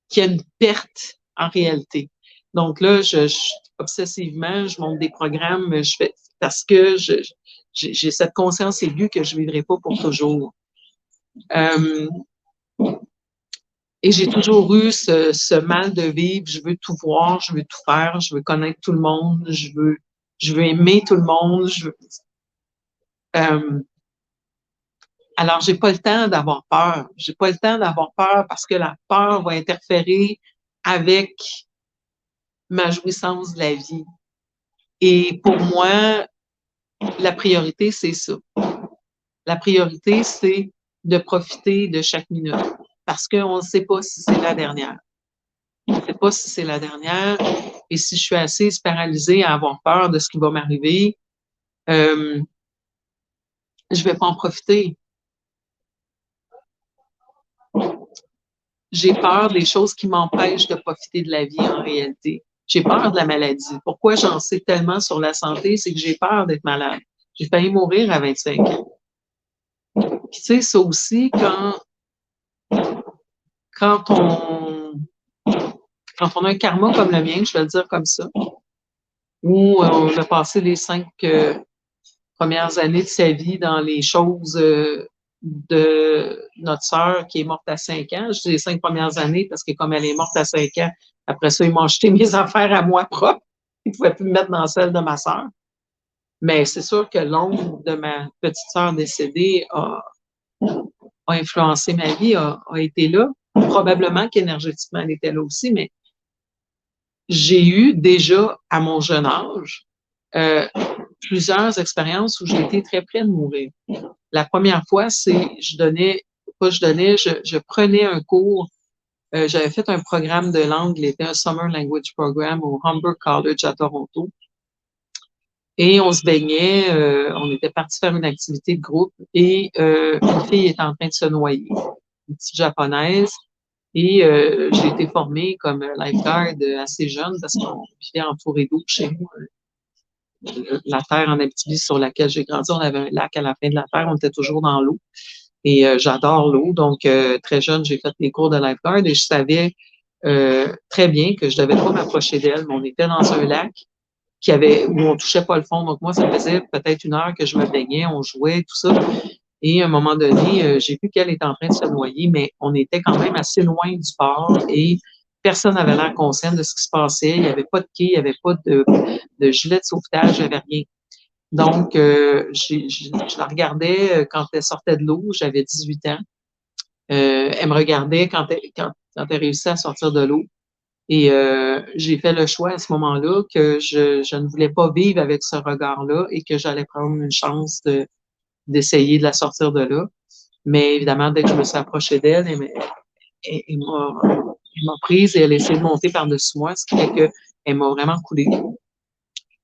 qu'il y a une perte en réalité. Donc là, obsessivement, je monte des programmes, je fais parce que j'ai cette conscience aiguë que je ne vivrai pas pour toujours. Et j'ai toujours eu ce mal de vivre. Je veux tout voir, je veux tout faire, je veux connaître tout le monde, je veux aimer tout le monde. Euh, alors, j'ai pas le temps d'avoir peur. J'ai pas le temps d'avoir peur parce que la peur va interférer avec ma jouissance de la vie. Et pour moi, la priorité, c'est ça. La priorité, c'est de profiter de chaque minute. Parce qu'on ne sait pas si c'est la dernière. On ne sait pas si c'est la dernière. Et si je suis assez paralysée à avoir peur de ce qui va m'arriver, je ne vais pas en profiter. J'ai peur des choses qui m'empêchent de profiter de la vie en réalité. J'ai peur de la maladie. Pourquoi j'en sais tellement sur la santé? C'est que j'ai peur d'être malade. J'ai failli mourir à 25 ans. Puis tu sais, ça aussi, quand on, quand on a un karma comme le mien, je vais le dire comme ça, où on a passé les 5 premières années de sa vie dans les choses de notre sœur qui est morte à 5 ans. Je dis les 5 premières années parce que comme elle est morte à 5 ans, après ça, ils m'ont acheté mes affaires à moi propre. Ils ne pouvaient plus me mettre dans celle de ma sœur. Mais c'est sûr que l'ombre de ma petite sœur décédée a influencé ma vie, a été là. Probablement qu'énergétiquement, elle était là aussi, mais j'ai eu déjà, à mon jeune âge, plusieurs expériences où j'ai été très près de mourir. La première fois, c'est, je prenais un cours, j'avais fait un programme de langue, il était un Summer Language Program au Humber College à Toronto. Et on se baignait, on était parti faire une activité de groupe et une fille était en train de se noyer, une petite japonaise. Et j'ai été formée comme lifeguard assez jeune parce qu'on vivait entouré d'eau chez nous. La terre en Abitibi sur laquelle j'ai grandi, on avait un lac à la fin de la terre, on était toujours dans l'eau. Et j'adore l'eau, donc très jeune, j'ai fait des cours de lifeguard et je savais très bien que je devais pas m'approcher d'elle, mais on était dans un lac où on touchait pas le fond. Donc moi, ça faisait peut-être 1 heure que je me baignais, on jouait, tout ça. Et à un moment donné, j'ai vu qu'elle était en train de se noyer, mais on était quand même assez loin du port et personne n'avait l'air conscient de ce qui se passait. Il n'y avait pas de quai, il n'y avait pas de gilet de sauvetage, il n'y avait rien. Donc, je la regardais quand elle sortait de l'eau, j'avais 18 ans. Elle me regardait quand elle réussissait à sortir de l'eau. Et j'ai fait le choix à ce moment-là que je ne voulais pas vivre avec ce regard-là et que j'allais prendre une chance d'essayer de la sortir de là. Mais évidemment, dès que je me suis approchée d'elle, elle m'a prise et elle a essayé de monter par-dessus moi, ce qui fait qu'elle m'a vraiment coulé.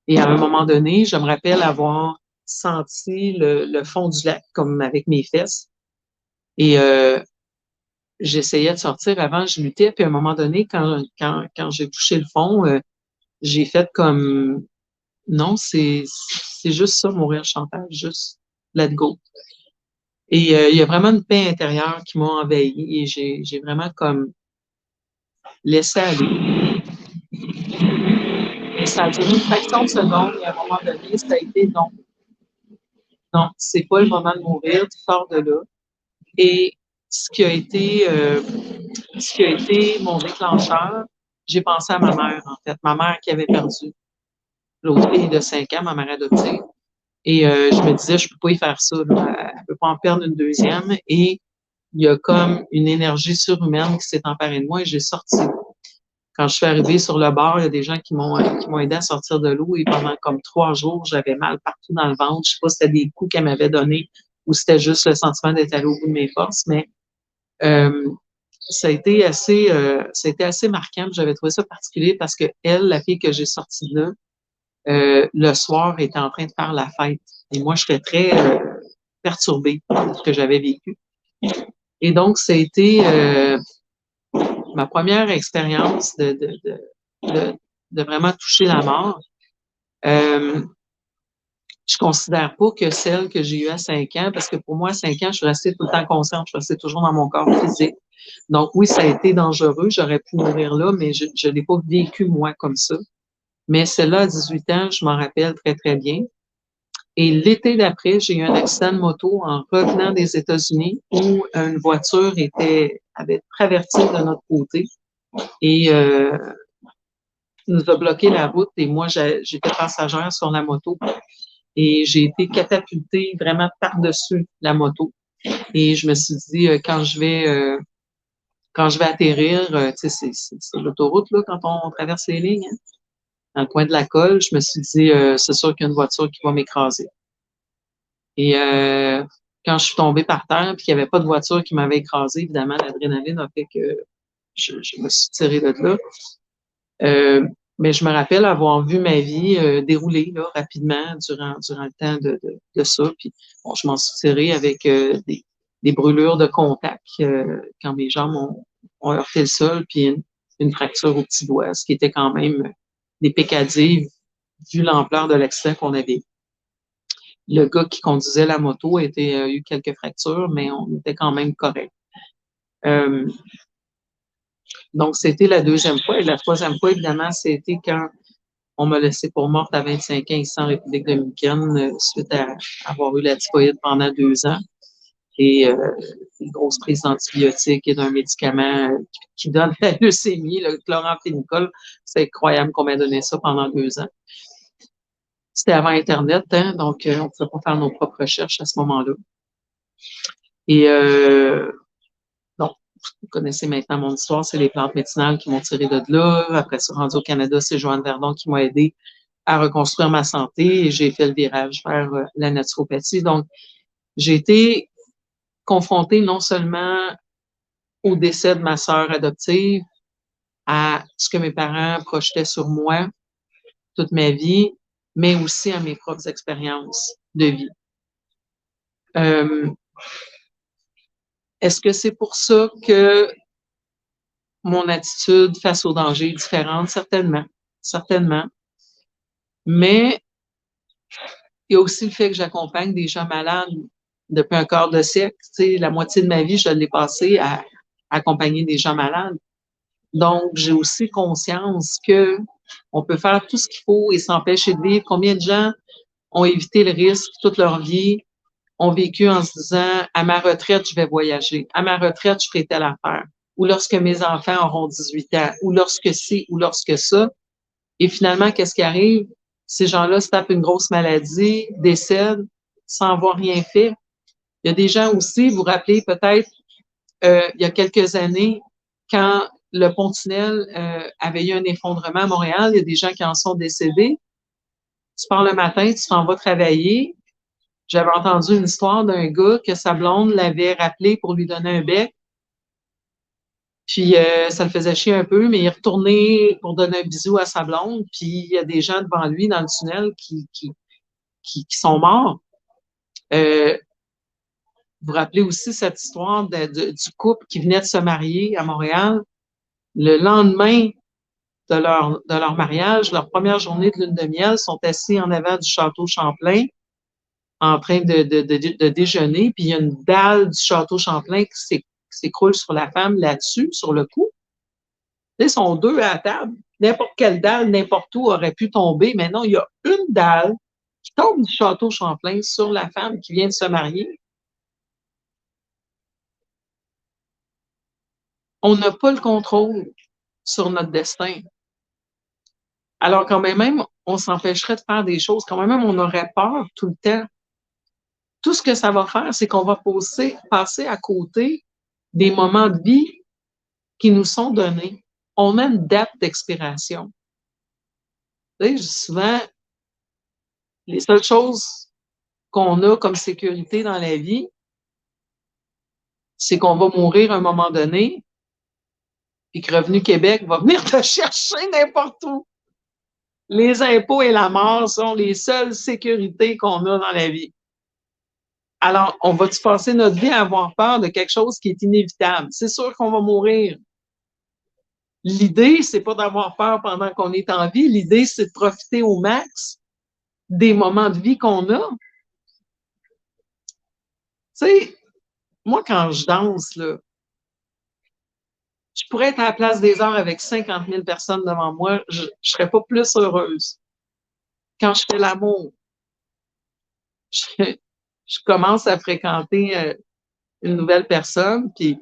Et à un moment donné, je me rappelle avoir senti le fond du lac comme avec mes fesses. Et j'essayais de sortir avant, je luttais. Puis à un moment donné, quand j'ai touché le fond, j'ai fait comme non, c'est juste ça, mourir chantage, juste let go. Et il y a vraiment une paix intérieure qui m'a envahie et j'ai vraiment comme laissé aller. Et ça a duré une fraction de seconde et à un moment donné, ça a été non. Non, c'est pas le moment de mourir, tu sors de là. Et ce qui a été, mon déclencheur, j'ai pensé à ma mère, en fait. Ma mère qui avait perdu l'autre fille de 5 ans, ma mère adoptive. Et je me disais, je peux pas y faire ça, là. Elle peut pas en perdre une deuxième. Et il y a comme une énergie surhumaine qui s'est emparée de moi et j'ai sorti. Quand je suis arrivée sur le bord, il y a des gens qui m'ont aidé à sortir de l'eau et pendant comme 3 jours, j'avais mal partout dans le ventre. Je sais pas si c'était des coups qu'elle m'avait donnés ou c'était juste le sentiment d'être allée au bout de mes forces, mais euh, ça a été assez marquant. J'avais trouvé ça particulier parce que elle, la fille que j'ai sortie de là, le soir, était en train de faire la fête. Et moi, j'étais très perturbée de ce que j'avais vécu. Et donc, ça a été ma première expérience de vraiment toucher la mort. Je considère pas que celle que j'ai eue à 5 ans, parce que pour moi, à 5 ans, je suis restée tout le temps consciente, je suis restée toujours dans mon corps physique. Donc oui, ça a été dangereux, j'aurais pu mourir là, mais je ne l'ai pas vécu moi comme ça. Mais celle-là, à 18 ans, je m'en rappelle très, très bien. Et l'été d'après, j'ai eu un accident de moto en revenant des États-Unis où une voiture avait traversé de notre côté et nous a bloqué la route et moi, j'étais passagère sur la moto et j'ai été catapultée vraiment par-dessus la moto. Et je me suis dit, quand je vais atterrir, tu sais, c'est sur l'autoroute, là, quand on traverse les lignes, hein, dans le coin de la colle, je me suis dit, c'est sûr qu'il y a une voiture qui va m'écraser. Et quand je suis tombée par terre, puis qu'il n'y avait pas de voiture qui m'avait écrasée, évidemment, l'adrénaline a fait que je me suis tirée de là. Mais je me rappelle avoir vu ma vie dérouler là, rapidement durant le temps de ça. Puis bon, je m'en suis tirée avec des brûlures de contact quand mes jambes ont heurté le sol, puis une fracture au petit doigt, ce qui était quand même des peccadilles vu l'ampleur de l'accident qu'on avait. Le gars qui conduisait la moto a eu quelques fractures, mais on était quand même correct. Donc, c'était la deuxième fois. Et la troisième fois, évidemment, c'était quand on m'a laissé pour morte à 25 ans ici en République dominicaine suite à avoir eu la typhoïde pendant 2 ans et une grosse prise d'antibiotiques et d'un médicament qui donne la leucémie, le chloramphénicol. C'est incroyable qu'on m'ait donné ça pendant 2 ans. C'était avant Internet, hein, donc on ne pouvait pas faire nos propres recherches à ce moment-là. Et donc, vous connaissez maintenant mon histoire, c'est les plantes médicinales qui m'ont tiré de là. Après ça, rendu au Canada, c'est Joanne Verdon qui m'a aidé à reconstruire ma santé et j'ai fait le virage vers la naturopathie. Donc, j'ai été confrontée non seulement au décès de ma sœur adoptive, à ce que mes parents projetaient sur moi toute ma vie, mais aussi à mes propres expériences de vie. Est-ce que c'est pour ça que mon attitude face au danger est différente? Certainement, certainement. Mais il y a aussi le fait que j'accompagne des gens malades depuis un quart de siècle. Tu sais, la moitié de ma vie, je l'ai passée à accompagner des gens malades. Donc, j'ai aussi conscience que on peut faire tout ce qu'il faut et s'empêcher de vivre. Combien de gens ont évité le risque toute leur vie, ont vécu en se disant, à ma retraite, je vais voyager. À ma retraite, je ferai telle affaire. Ou lorsque mes enfants auront 18 ans. Ou lorsque ci, ou lorsque ça. Et finalement, qu'est-ce qui arrive? Ces gens-là se tapent une grosse maladie, décèdent sans avoir rien fait. Il y a des gens aussi, vous vous rappelez peut-être, il y a quelques années, quand le pont-tunnel avait eu un effondrement à Montréal, il y a des gens qui en sont décédés. Tu pars le matin, tu t'en vas travailler. J'avais entendu une histoire d'un gars que sa blonde l'avait rappelé pour lui donner un bec. Puis ça le faisait chier un peu, mais il est retourné pour donner un bisou à sa blonde. Puis il y a des gens devant lui dans le tunnel qui sont morts. Vous vous rappelez aussi cette histoire du couple qui venait de se marier à Montréal. Le lendemain de leur mariage, leur première journée de lune de miel, sont assis en avant du château Champlain en train de déjeuner, puis il y a une dalle du château Champlain qui s'écroule sur la femme là-dessus, sur le cou. Ils sont deux à la table. N'importe quelle dalle, n'importe où aurait pu tomber, mais non, il y a une dalle qui tombe du château Champlain sur la femme qui vient de se marier. On n'a pas le contrôle sur notre destin. Alors, quand même, on s'empêcherait de faire des choses. Quand même, on aurait peur tout le temps. Tout ce que ça va faire, c'est qu'on va passer à côté des moments de vie qui nous sont donnés. On a une date d'expiration. Tu sais, souvent, les seules choses qu'on a comme sécurité dans la vie, c'est qu'on va mourir à un moment donné, puis que Revenu Québec va venir te chercher n'importe où. Les impôts et la mort sont les seules sécurités qu'on a dans la vie. Alors, on va-tu passer notre vie à avoir peur de quelque chose qui est inévitable? C'est sûr qu'on va mourir. L'idée, c'est pas d'avoir peur pendant qu'on est en vie. L'idée, c'est de profiter au max des moments de vie qu'on a. Tu sais, moi, quand je danse, là, je pourrais être à la place des arts avec 50 000 personnes devant moi, je serais pas plus heureuse. Quand je fais l'amour, je commence à fréquenter une nouvelle personne, puis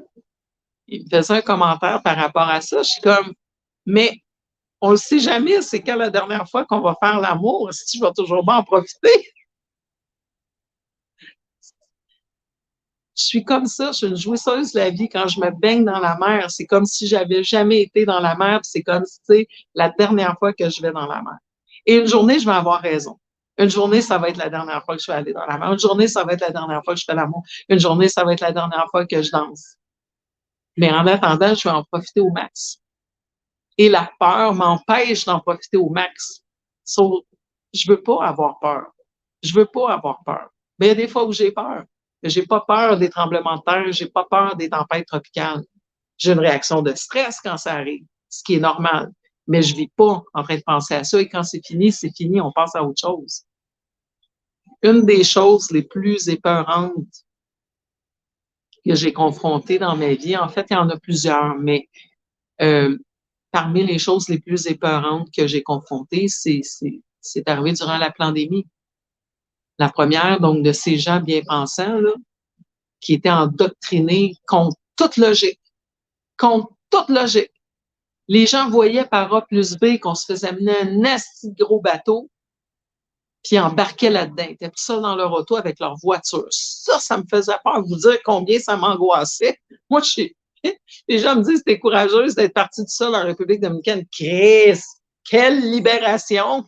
il me faisait un commentaire par rapport à ça. Je suis comme, mais on le sait jamais, c'est quand la dernière fois qu'on va faire l'amour, si je vais toujours bien en profiter. Je suis comme ça, je suis une jouisseuse de la vie. Quand je me baigne dans la mer, c'est comme si j'avais jamais été dans la mer, puis c'est comme si, tu sais, la dernière fois que je vais dans la mer. Et une journée, je vais avoir raison. Une journée, ça va être la dernière fois que je vais aller dans la mer. Une journée, ça va être la dernière fois que je fais l'amour. Une journée, ça va être la dernière fois que je danse. Mais en attendant, je vais en profiter au max. Et la peur m'empêche d'en profiter au max. So, je veux pas avoir peur. Je veux pas avoir peur. Mais il y a des fois où j'ai peur. J'ai pas peur des tremblements de terre, j'ai pas peur des tempêtes tropicales. J'ai une réaction de stress quand ça arrive, ce qui est normal. Mais je vis pas en train de penser à ça et quand c'est fini, on passe à autre chose. Une des choses les plus épeurantes que j'ai confrontées dans ma vie, en fait, il y en a plusieurs, mais euh, parmi les choses les plus épeurantes que j'ai confrontées, c'est arrivé durant la pandémie. La première, donc, de ces gens bien pensants, là, qui étaient endoctrinés contre toute logique. Contre toute logique. Les gens voyaient par A plus B qu'on se faisait amener un asti de gros bateau, puis embarquaient là-dedans. Ils étaient tout seuls dans leur auto avec leur voiture. Ça me faisait peur. Vous dire combien ça m'angoissait. Moi, les gens me disent t'es courageuse d'être partie de ça en République dominicaine. Chris, quelle libération!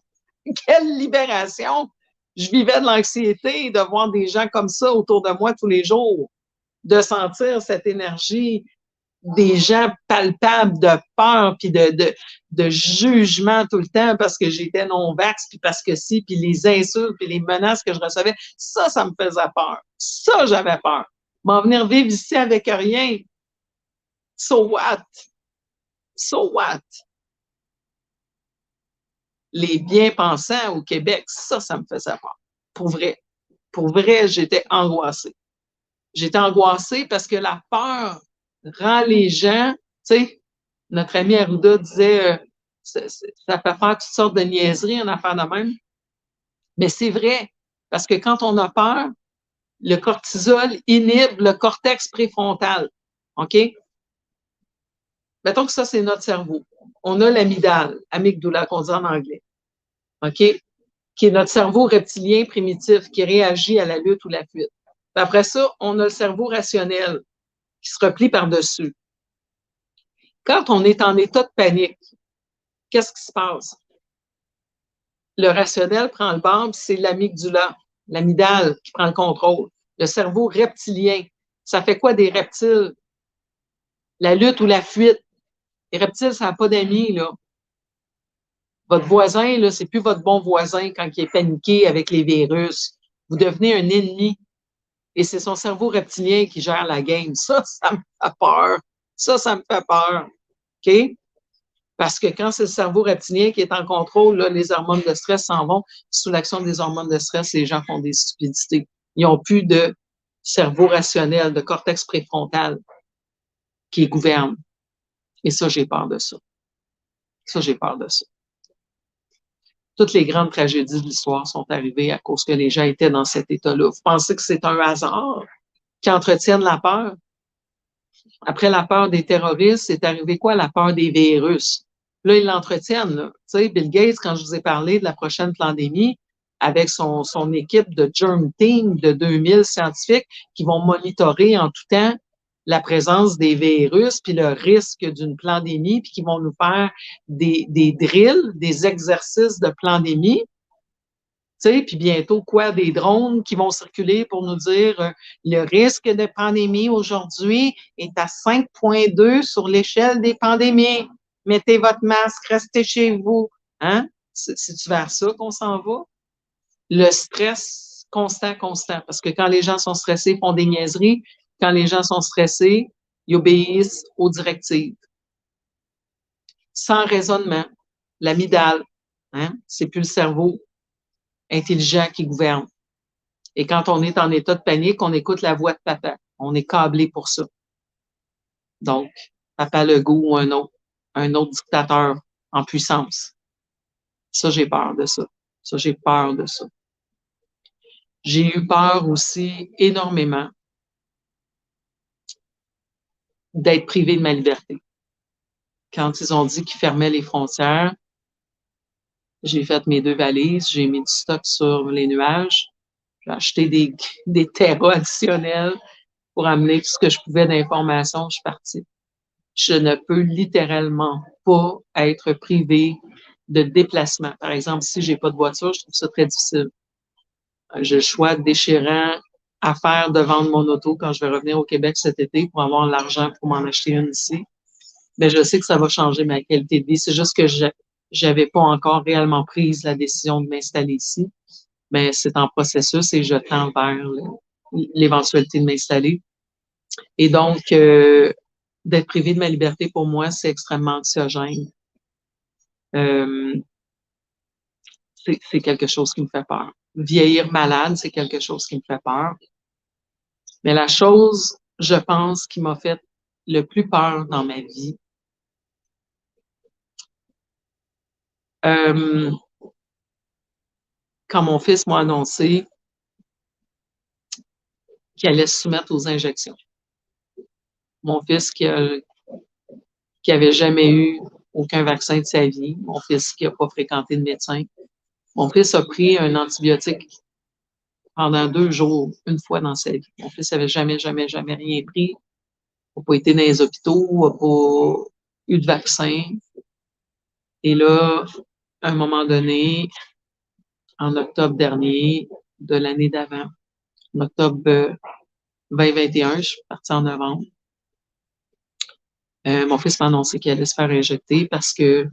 Quelle libération! Je vivais de l'anxiété de voir des gens comme ça autour de moi tous les jours, de sentir cette énergie des gens palpables de peur puis de jugement tout le temps parce que j'étais non-vax puis parce que si, puis les insultes puis les menaces que je recevais, ça me faisait peur. Ça, j'avais peur. M'en venir vivre ici avec rien. So what? So what? Les bien-pensants au Québec, ça me faisait peur. Pour vrai. Pour vrai, j'étais angoissée. J'étais angoissée parce que la peur rend les gens, tu sais, notre ami Arruda disait, ça peut faire toutes sortes de niaiseries en affaire de même. Mais c'est vrai, parce que quand on a peur, le cortisol inhibe le cortex préfrontal. OK? Mettons que ça, c'est notre cerveau. On a l'amygdale, amygdala, qu'on dit en anglais. OK? Qui est notre cerveau reptilien primitif qui réagit à la lutte ou la fuite. Puis après ça, on a le cerveau rationnel qui se replie par-dessus. Quand on est en état de panique, qu'est-ce qui se passe? Le rationnel prend le bord, c'est l'amygdala, l'amygdale qui prend le contrôle. Le cerveau reptilien, ça fait quoi des reptiles? La lutte ou la fuite. Les reptiles, ça n'a pas d'amis, là. Votre voisin, là, c'est plus votre bon voisin quand il est paniqué avec les virus. Vous devenez un ennemi. Et c'est son cerveau reptilien qui gère la game. Ça me fait peur. Ça me fait peur. OK? Parce que quand c'est le cerveau reptilien qui est en contrôle, là, les hormones de stress s'en vont. Sous l'action des hormones de stress, les gens font des stupidités. Ils n'ont plus de cerveau rationnel, de cortex préfrontal qui gouverne. Et ça, j'ai peur de ça. Ça, j'ai peur de ça. Toutes les grandes tragédies de l'histoire sont arrivées à cause que les gens étaient dans cet état-là. Vous pensez que c'est un hasard qui entretienne la peur? Après la peur des terroristes, c'est arrivé quoi? La peur des virus. Là, ils l'entretiennent. Là. Tu sais, Bill Gates, quand je vous ai parlé de la prochaine pandémie, avec son équipe de Germ Team de 2000 scientifiques qui vont monitorer en tout temps la présence des virus puis le risque d'une pandémie, puis qui vont nous faire des drills, des exercices de pandémie. Tu sais, puis bientôt, quoi, des drones qui vont circuler pour nous dire le risque de pandémie aujourd'hui est à 5,2 sur l'échelle des pandémies. Mettez votre masque, restez chez vous. Hein? C'est-tu vers ça qu'on s'en va? Le stress constant. Parce que quand les gens sont stressés, ils font des niaiseries. Quand les gens sont stressés, ils obéissent aux directives. Sans raisonnement. L'amygdale, hein? C'est plus le cerveau intelligent qui gouverne. Et quand on est en état de panique, on écoute la voix de papa. On est câblé pour ça. Donc, Papa Legault ou un autre dictateur en puissance. Ça, j'ai peur de ça. Ça, j'ai peur de ça. J'ai eu peur aussi énormément d'être privé de ma liberté. Quand ils ont dit qu'ils fermaient les frontières, j'ai fait mes 2 valises, j'ai mis du stock sur les nuages, j'ai acheté des terras additionnels, pour amener tout ce que je pouvais d'informations, je suis partie. Je ne peux littéralement pas être privée de déplacement. Par exemple, si j'ai pas de voiture, je trouve ça très difficile. J'ai le choix déchirant à faire de vendre mon auto quand je vais revenir au Québec cet été pour avoir l'argent pour m'en acheter une ici. Mais je sais que ça va changer ma qualité de vie. C'est juste que j'avais pas encore réellement prise la décision de m'installer ici. Mais c'est en processus et je tends vers l'éventualité de m'installer. Et donc, d'être privé de ma liberté, pour moi, c'est extrêmement anxiogène. Euh, c'est quelque chose qui me fait peur. Vieillir malade, c'est quelque chose qui me fait peur. Mais la chose, je pense, qui m'a fait le plus peur dans ma vie, euh, quand mon fils m'a annoncé qu'il allait se soumettre aux injections. Mon fils qui avait jamais eu aucun vaccin de sa vie, mon fils qui n'a pas fréquenté de médecin, mon fils a pris un antibiotique pendant 2 jours, une fois dans sa vie. Mon fils n'avait jamais, jamais, jamais rien pris, n'a pas été dans les hôpitaux, n'a pas eu de vaccin. Et là, à un moment donné, en octobre dernier, de l'année d'avant, en octobre 2021, je suis partie en novembre. Mon fils m'a annoncé qu'il allait se faire injecter parce que,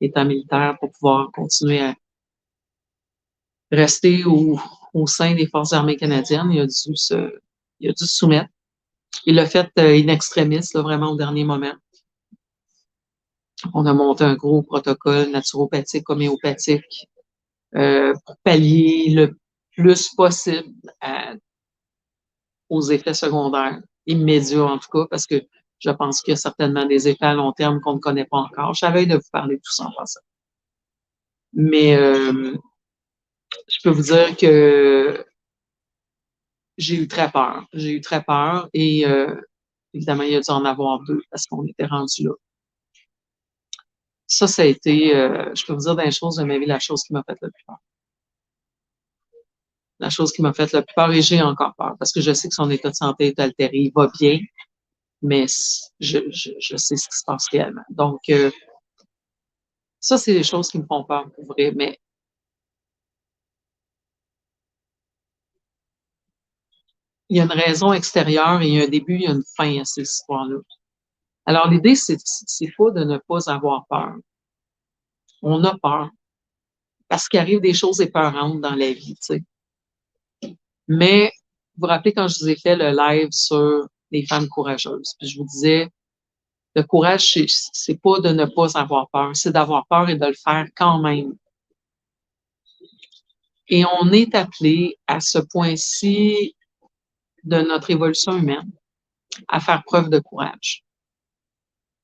étant militaire, pour pouvoir continuer à rester au sein des Forces armées canadiennes, il a dû se soumettre. Il l'a fait in extremis, là, vraiment au dernier moment. On a monté un gros protocole naturopathique, homéopathique, pour pallier le plus possible aux effets secondaires, immédiats en tout cas, parce que je pense qu'il y a certainement des effets à long terme qu'on ne connaît pas encore. Je savais de vous parler de tout ça en passant. Mais je peux vous dire que j'ai eu très peur. J'ai eu très peur et évidemment, il y a dû en avoir 2 parce qu'on était rendu là. Ça a été, je peux vous dire, dans les choses de ma vie, la chose qui m'a fait le plus peur. La chose qui m'a fait le plus peur, et j'ai encore peur, parce que je sais que son état de santé est altéré. Il va bien, mais je sais ce qui se passe réellement. Donc, ça, c'est des choses qui me font peur pour vrai, mais il y a une raison extérieure et il y a un début, il y a une fin à ces histoires-là. Alors, l'idée, c'est pas de ne pas avoir peur. On a peur parce qu'il arrive des choses épeurantes dans la vie, tu sais. Mais vous vous rappelez quand je vous ai fait le live sur les femmes courageuses, puis je vous disais, le courage, c'est pas de ne pas avoir peur, c'est d'avoir peur et de le faire quand même. Et on est appelé à ce point-ci de notre évolution humaine à faire preuve de courage.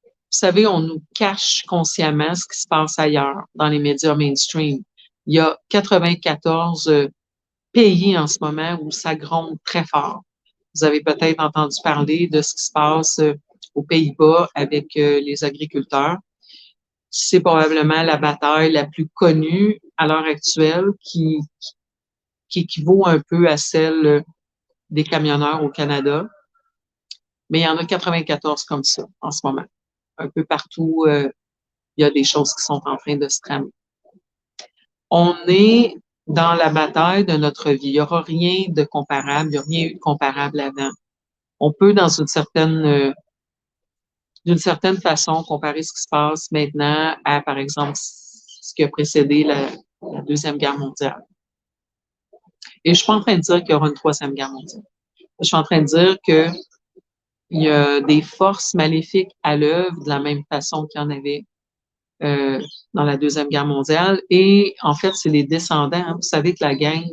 Vous savez, on nous cache consciemment ce qui se passe ailleurs, dans les médias mainstream. Il y a 94 pays en ce moment où ça gronde très fort. Vous avez peut-être entendu parler de ce qui se passe aux Pays-Bas avec les agriculteurs. C'est probablement la bataille la plus connue à l'heure actuelle qui équivaut un peu à celle des camionneurs au Canada. Mais il y en a 94 comme ça en ce moment. Un peu partout, il y a des choses qui sont en train de se tramer. On est dans la bataille de notre vie. Il n'y aura rien de comparable, il n'y a rien eu de comparable avant. On peut, dans d'une certaine façon, comparer ce qui se passe maintenant à, par exemple, ce qui a précédé la Deuxième Guerre mondiale. Et je ne suis pas en train de dire qu'il y aura une Troisième Guerre mondiale. Je suis en train de dire que il y a des forces maléfiques à l'œuvre de la même façon qu'il y en avait dans la Deuxième Guerre mondiale. Et en fait, c'est les descendants. Hein. Vous savez que la gang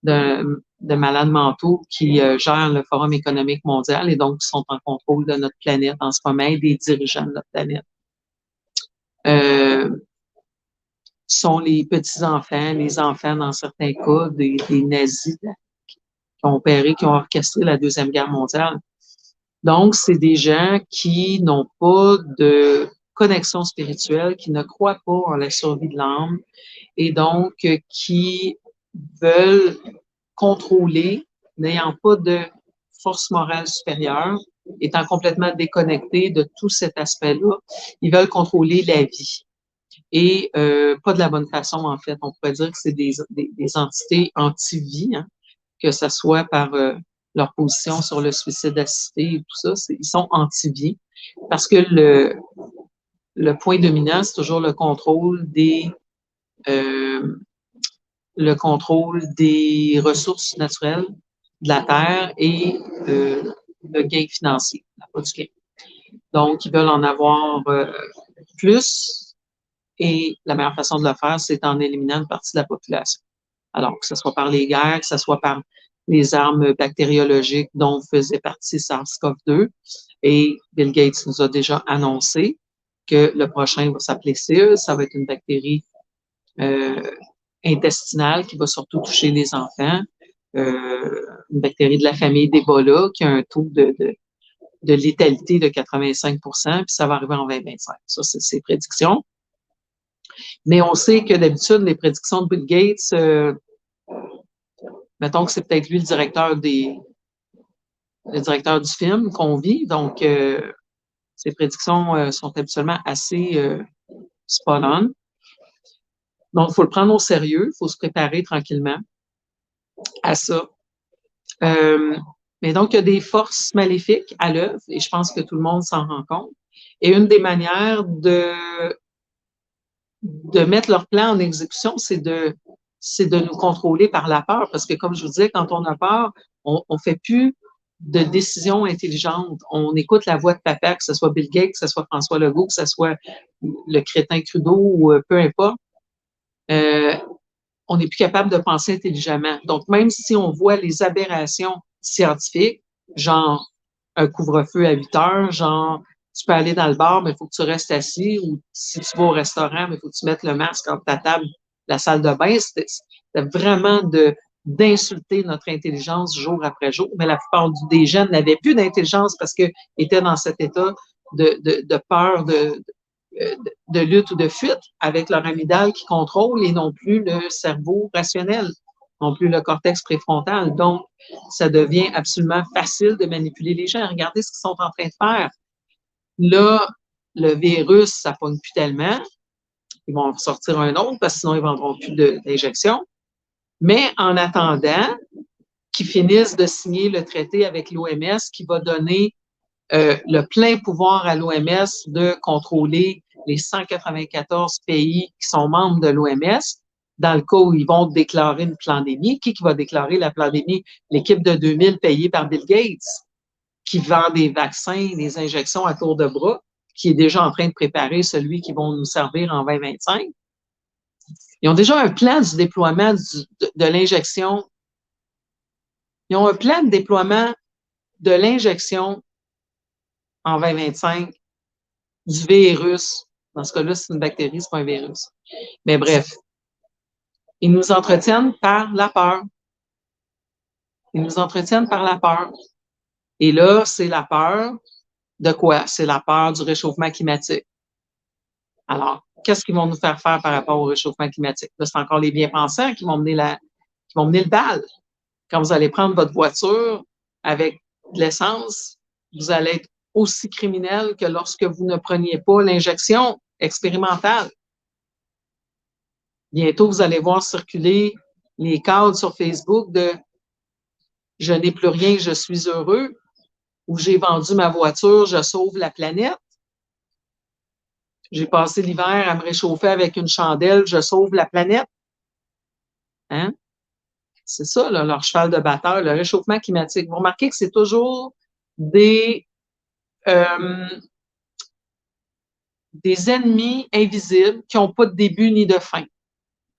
de malades mentaux qui gèrent le Forum économique mondial et donc qui sont en contrôle de notre planète en ce moment et des dirigeants de notre planète. Sont les petits-enfants, les enfants dans certains cas des nazis qui ont opéré, qui ont orchestré la Deuxième Guerre mondiale. Donc, c'est des gens qui n'ont pas de connexion spirituelle, qui ne croient pas en la survie de l'âme et donc qui veulent contrôler, n'ayant pas de force morale supérieure, étant complètement déconnectés de tout cet aspect-là, ils veulent contrôler la vie. Et pas de la bonne façon, en fait. On pourrait dire que c'est des entités anti-vie, hein, que ce soit par leur position sur le suicide assisté et tout ça, ils sont anti-vie. Parce que le point dominant, c'est toujours euh, le contrôle des ressources naturelles de la Terre et le gain financier, pas du gain. Donc, ils veulent en avoir plus et la meilleure façon de le faire, c'est en éliminant une partie de la population. Alors, que ce soit par les guerres, que ce soit par les armes bactériologiques dont faisait partie SARS-CoV-2. Et Bill Gates nous a déjà annoncé que le prochain va s'appeler SIRS. Ça va être une bactérie intestinale qui va surtout toucher les enfants. Une bactérie de la famille d'Ebola qui a un taux de létalité de 85 puis ça va arriver en 2025. Ça, c'est ses prédictions. Mais on sait que d'habitude, les prédictions de Bill Gates, mettons que c'est peut-être lui le directeur du film qu'on vit, donc ses prédictions sont habituellement assez spot-on. Donc, il faut le prendre au sérieux, il faut se préparer tranquillement à ça. Mais donc, il y a des forces maléfiques à l'œuvre et je pense que tout le monde s'en rend compte. Et une des manières de mettre leur plan en exécution, c'est de nous contrôler par la peur. Parce que, comme je vous disais, quand on a peur, on fait plus de décisions intelligentes. On écoute la voix de papa, que ce soit Bill Gates, que ce soit François Legault, que ce soit le crétin Trudeau ou peu importe. On n'est plus capable de penser intelligemment. Donc, même si on voit les aberrations scientifiques, genre un couvre-feu à 8 heures, genre tu peux aller dans le bar, mais il faut que tu restes assis, ou si tu vas au restaurant, mais il faut que tu mettes le masque entre ta table, la salle de bain. C'était vraiment d'insulter notre intelligence jour après jour. Mais la plupart des jeunes n'avaient plus d'intelligence parce qu'ils étaient dans cet état de peur, de lutte ou de fuite avec leur amygdale qui contrôle et non plus le cerveau rationnel, non plus le cortex préfrontal. Donc, ça devient absolument facile de manipuler les gens. Regardez ce qu'ils sont en train de faire. Là, le virus, ça pogne plus tellement. Ils vont en sortir un autre parce que sinon, ils ne vendront plus d'injection. Mais en attendant qu'ils finissent de signer le traité avec l'OMS qui va donner le plein pouvoir à l'OMS de contrôler les 194 pays qui sont membres de l'OMS. Dans le cas où ils vont déclarer une pandémie, qui va déclarer la pandémie? L'équipe de 2000 payée par Bill Gates, qui vend des vaccins, des injections à tour de bras, qui est déjà en train de préparer celui qui vont nous servir en 2025. Ils ont déjà un plan du déploiement de l'injection. Ils ont un plan de déploiement de l'injection en 2025 du virus. Dans ce cas-là, c'est une bactérie, c'est pas un virus. Mais bref, ils nous entretiennent par la peur. Ils nous entretiennent par la peur. Et là, c'est la peur de quoi? C'est la peur du réchauffement climatique. Alors, qu'est-ce qu'ils vont nous faire faire par rapport au réchauffement climatique? Là, c'est encore les bien-pensants qui vont mener le bal. Quand vous allez prendre votre voiture avec de l'essence, vous allez être aussi criminel que lorsque vous ne preniez pas l'injection expérimentale. Bientôt, vous allez voir circuler les cadres sur Facebook de « Je n'ai plus rien, je suis heureux » ou « J'ai vendu ma voiture, je sauve la planète ». J'ai passé l'hiver à me réchauffer avec une chandelle, je sauve la planète. Hein? C'est ça, là, leur cheval de bataille, le réchauffement climatique. Vous remarquez que c'est toujours des ennemis invisibles qui n'ont pas de début ni de fin.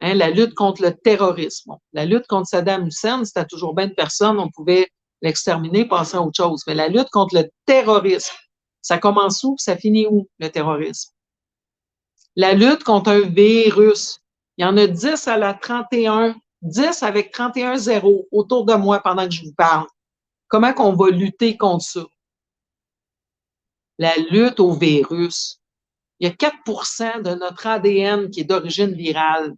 Hein, la lutte contre le terrorisme. Bon, la lutte contre Saddam Hussein, c'était toujours bien de personne, on pouvait l'exterminer, passer à autre chose. Mais la lutte contre le terrorisme, ça commence où, ça finit où, le terrorisme? La lutte contre un virus. Il y en a 10 à la 31, 10 avec 31 zéros autour de moi pendant que je vous parle. Comment qu'on va lutter contre ça? La lutte au virus. Il y a 4% de notre ADN qui est d'origine virale.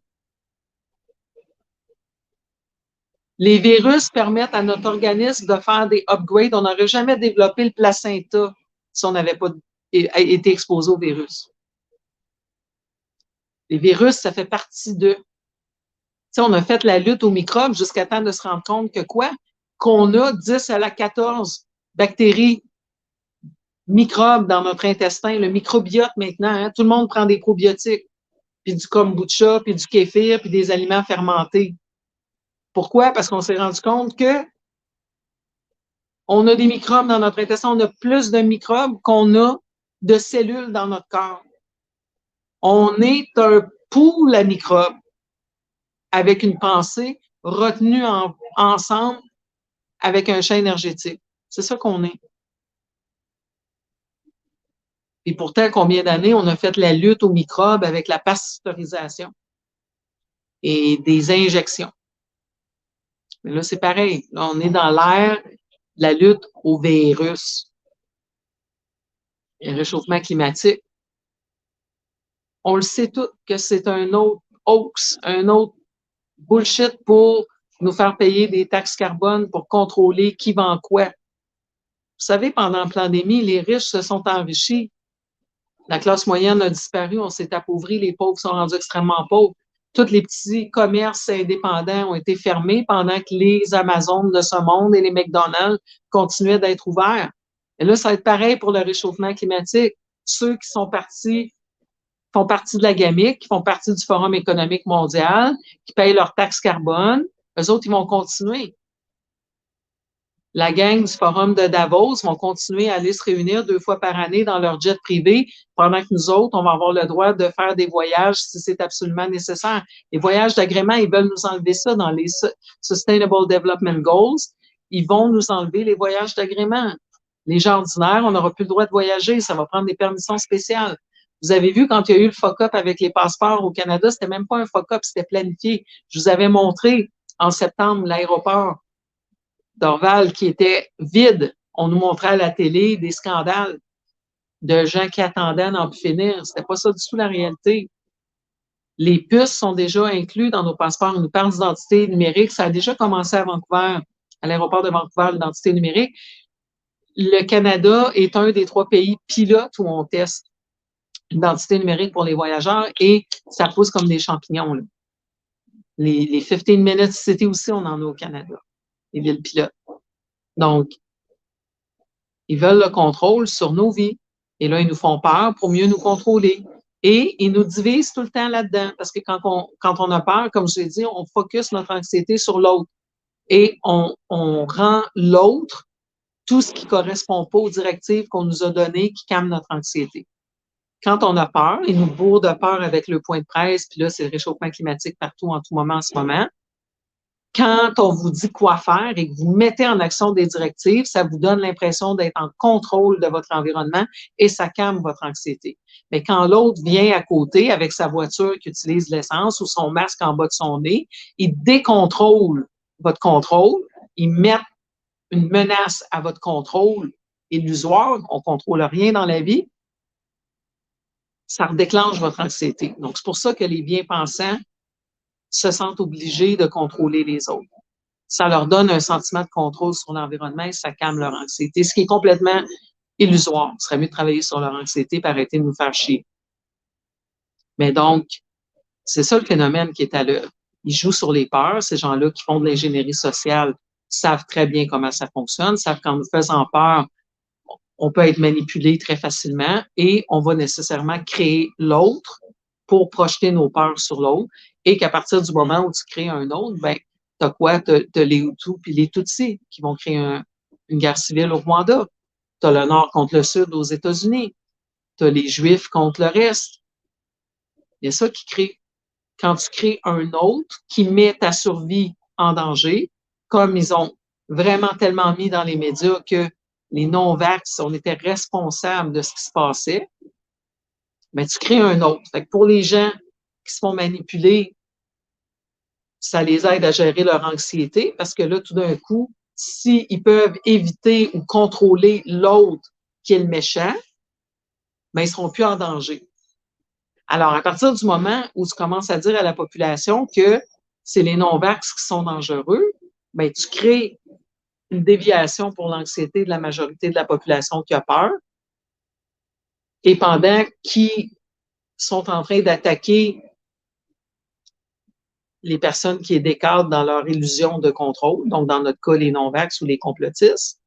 Les virus permettent à notre organisme de faire des upgrades. On n'aurait jamais développé le placenta si on n'avait pas été exposé aux virus. Les virus, ça fait partie de... sais, on a fait la lutte aux microbes jusqu'à temps de se rendre compte que quoi? Qu'on a 10 à la 14 bactéries, microbes dans notre intestin, le microbiote maintenant. Hein? Tout le monde prend des probiotiques, puis du kombucha, puis du kéfir, puis des aliments fermentés. Pourquoi? Parce qu'on s'est rendu compte que on a des microbes dans notre intestin, on a plus de microbes qu'on a de cellules dans notre corps. On est un pool à microbes avec une pensée retenue ensemble avec un champ énergétique. C'est ça qu'on est. Et pourtant, combien d'années on a fait la lutte aux microbes avec la pasteurisation et des injections. Mais là, c'est pareil. Là, on est dans l'ère de la lutte aux virus. Le réchauffement climatique. On le sait tous que c'est un autre hoax, un autre bullshit pour nous faire payer des taxes carbone pour contrôler qui vend quoi. Vous savez, pendant la pandémie, les riches se sont enrichis. La classe moyenne a disparu, on s'est appauvri, les pauvres sont rendus extrêmement pauvres. Tous les petits commerces indépendants ont été fermés pendant que les Amazones de ce monde et les McDonald's continuaient d'être ouverts. Et là, ça va être pareil pour le réchauffement climatique. Ceux qui sont partis font partie de la GAMIC, qui font partie du Forum économique mondial, qui payent leur taxe carbone. Eux autres, ils vont continuer. La gang du Forum de Davos vont continuer à aller se réunir 2 fois par année dans leur jet privé, pendant que nous autres, on va avoir le droit de faire des voyages si c'est absolument nécessaire. Les voyages d'agrément, ils veulent nous enlever ça dans les Sustainable Development Goals. Ils vont nous enlever les voyages d'agrément. Les gens ordinaires, on n'aura plus le droit de voyager. Ça va prendre des permissions spéciales. Vous avez vu, quand il y a eu le fuck-up avec les passeports au Canada, c'était même pas un fuck-up, c'était planifié. Je vous avais montré en septembre l'aéroport d'Orval qui était vide. On nous montrait à la télé des scandales de gens qui attendaient à n'en plus finir. C'était pas ça du tout la réalité. Les puces sont déjà inclus dans nos passeports. Ils nous parlent d'identité numérique. Ça a déjà commencé à Vancouver, à l'aéroport de Vancouver, l'identité numérique. Le Canada est un des 3 pays pilotes où on teste l'identité numérique pour les voyageurs et ça pousse comme des champignons. Là. Les 15 Minutes City aussi, on en a au Canada, les villes pilotes. Donc, ils veulent le contrôle sur nos vies. Et là, ils nous font peur pour mieux nous contrôler. Et ils nous divisent tout le temps là-dedans. Parce que quand on a peur, comme je l'ai dit, on focus notre anxiété sur l'autre. Et on rend l'autre tout ce qui ne correspond pas aux directives qu'on nous a données qui calment notre anxiété. Quand on a peur, ils nous bourrent de peur avec le point de presse, puis là, c'est le réchauffement climatique partout, en tout moment, en ce moment. Quand on vous dit quoi faire et que vous mettez en action des directives, ça vous donne l'impression d'être en contrôle de votre environnement et ça calme votre anxiété. Mais quand l'autre vient à côté avec sa voiture qui utilise l'essence ou son masque en bas de son nez, il décontrôle votre contrôle, il met une menace à votre contrôle illusoire, on ne contrôle rien dans la vie, ça redéclenche votre anxiété. Donc, c'est pour ça que les bien-pensants se sentent obligés de contrôler les autres. Ça leur donne un sentiment de contrôle sur l'environnement et ça calme leur anxiété, ce qui est complètement illusoire. Il serait mieux de travailler sur leur anxiété et arrêter de nous faire chier. Mais donc, c'est ça le phénomène qui est à l'œuvre. Ils jouent sur les peurs. Ces gens-là qui font de l'ingénierie sociale savent très bien comment ça fonctionne, savent qu'en nous faisant peur, on peut être manipulé très facilement et on va nécessairement créer l'autre pour projeter nos peurs sur l'autre et qu'à partir du moment où tu crées un autre, ben, t'as quoi? T'as les Hutus puis les Tutsis qui vont créer une guerre civile au Rwanda. T'as le Nord contre le Sud aux États-Unis. T'as les Juifs contre le reste. Il y a ça qui crée. Quand tu crées un autre qui met ta survie en danger, comme ils ont vraiment tellement mis dans les médias que les non-vax, on était responsables de ce qui se passait, mais tu crées un autre. Fait que pour les gens qui se font manipuler, ça les aide à gérer leur anxiété parce que là, tout d'un coup, s'ils peuvent éviter ou contrôler l'autre qui est le méchant, ben, ils ne seront plus en danger. Alors, à partir du moment où tu commences à dire à la population que c'est les non-vax qui sont dangereux, ben, tu crées une déviation pour l'anxiété de la majorité de la population qui a peur. Et pendant qu'ils sont en train d'attaquer les personnes qui décadrent dans leur illusion de contrôle, donc dans notre cas, les non-vax ou les complotistes,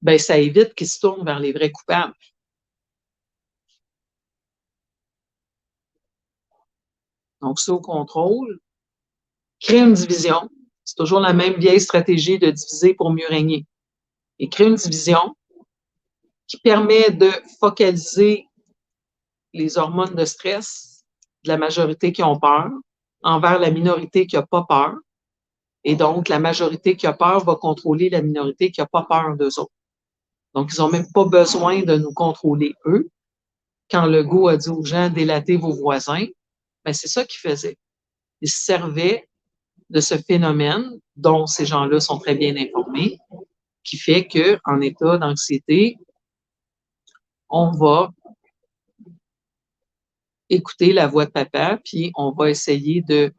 ben, ça évite qu'ils se tournent vers les vrais coupables. Donc, ça, au contrôle, crée une division. C'est toujours la même vieille stratégie de diviser pour mieux régner. Et crée une division qui permet de focaliser les hormones de stress de la majorité qui ont peur envers la minorité qui n'a pas peur. Et donc, la majorité qui a peur va contrôler la minorité qui n'a pas peur d'eux autres. Donc, ils n'ont même pas besoin de nous contrôler eux. Quand Legault a dit aux gens « délatez vos voisins », ben, c'est ça qu'ils faisaient. Ils se servaient de ce phénomène dont ces gens-là sont très bien informés, qui fait qu'en état d'anxiété, on va écouter la voix de papa, puis on va essayer de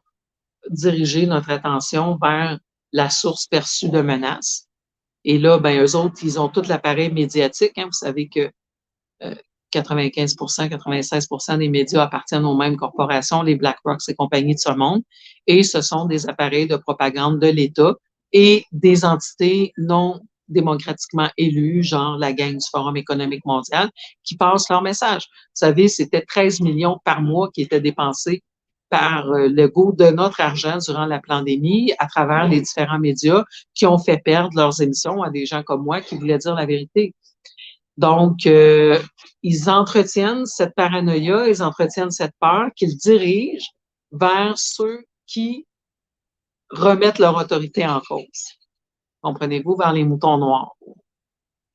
diriger notre attention vers la source perçue de menace. Et là, ben, eux autres, ils ont tout l'appareil médiatique. Hein. Vous savez que 95 96 des médias appartiennent aux mêmes corporations, les BlackRock et compagnies de ce monde. Et ce sont des appareils de propagande de l'État et des entités non démocratiquement élues, genre la gang du Forum économique mondial, qui passent leur message. Vous savez, c'était 13 millions par mois qui étaient dépensés par Legault de notre argent durant la pandémie à travers les différents médias qui ont fait perdre leurs émissions à des gens comme moi qui voulaient dire la vérité. Donc, ils entretiennent cette paranoïa, ils entretiennent cette peur qu'ils dirigent vers ceux qui remettent leur autorité en cause. Comprenez-vous, vers les moutons noirs.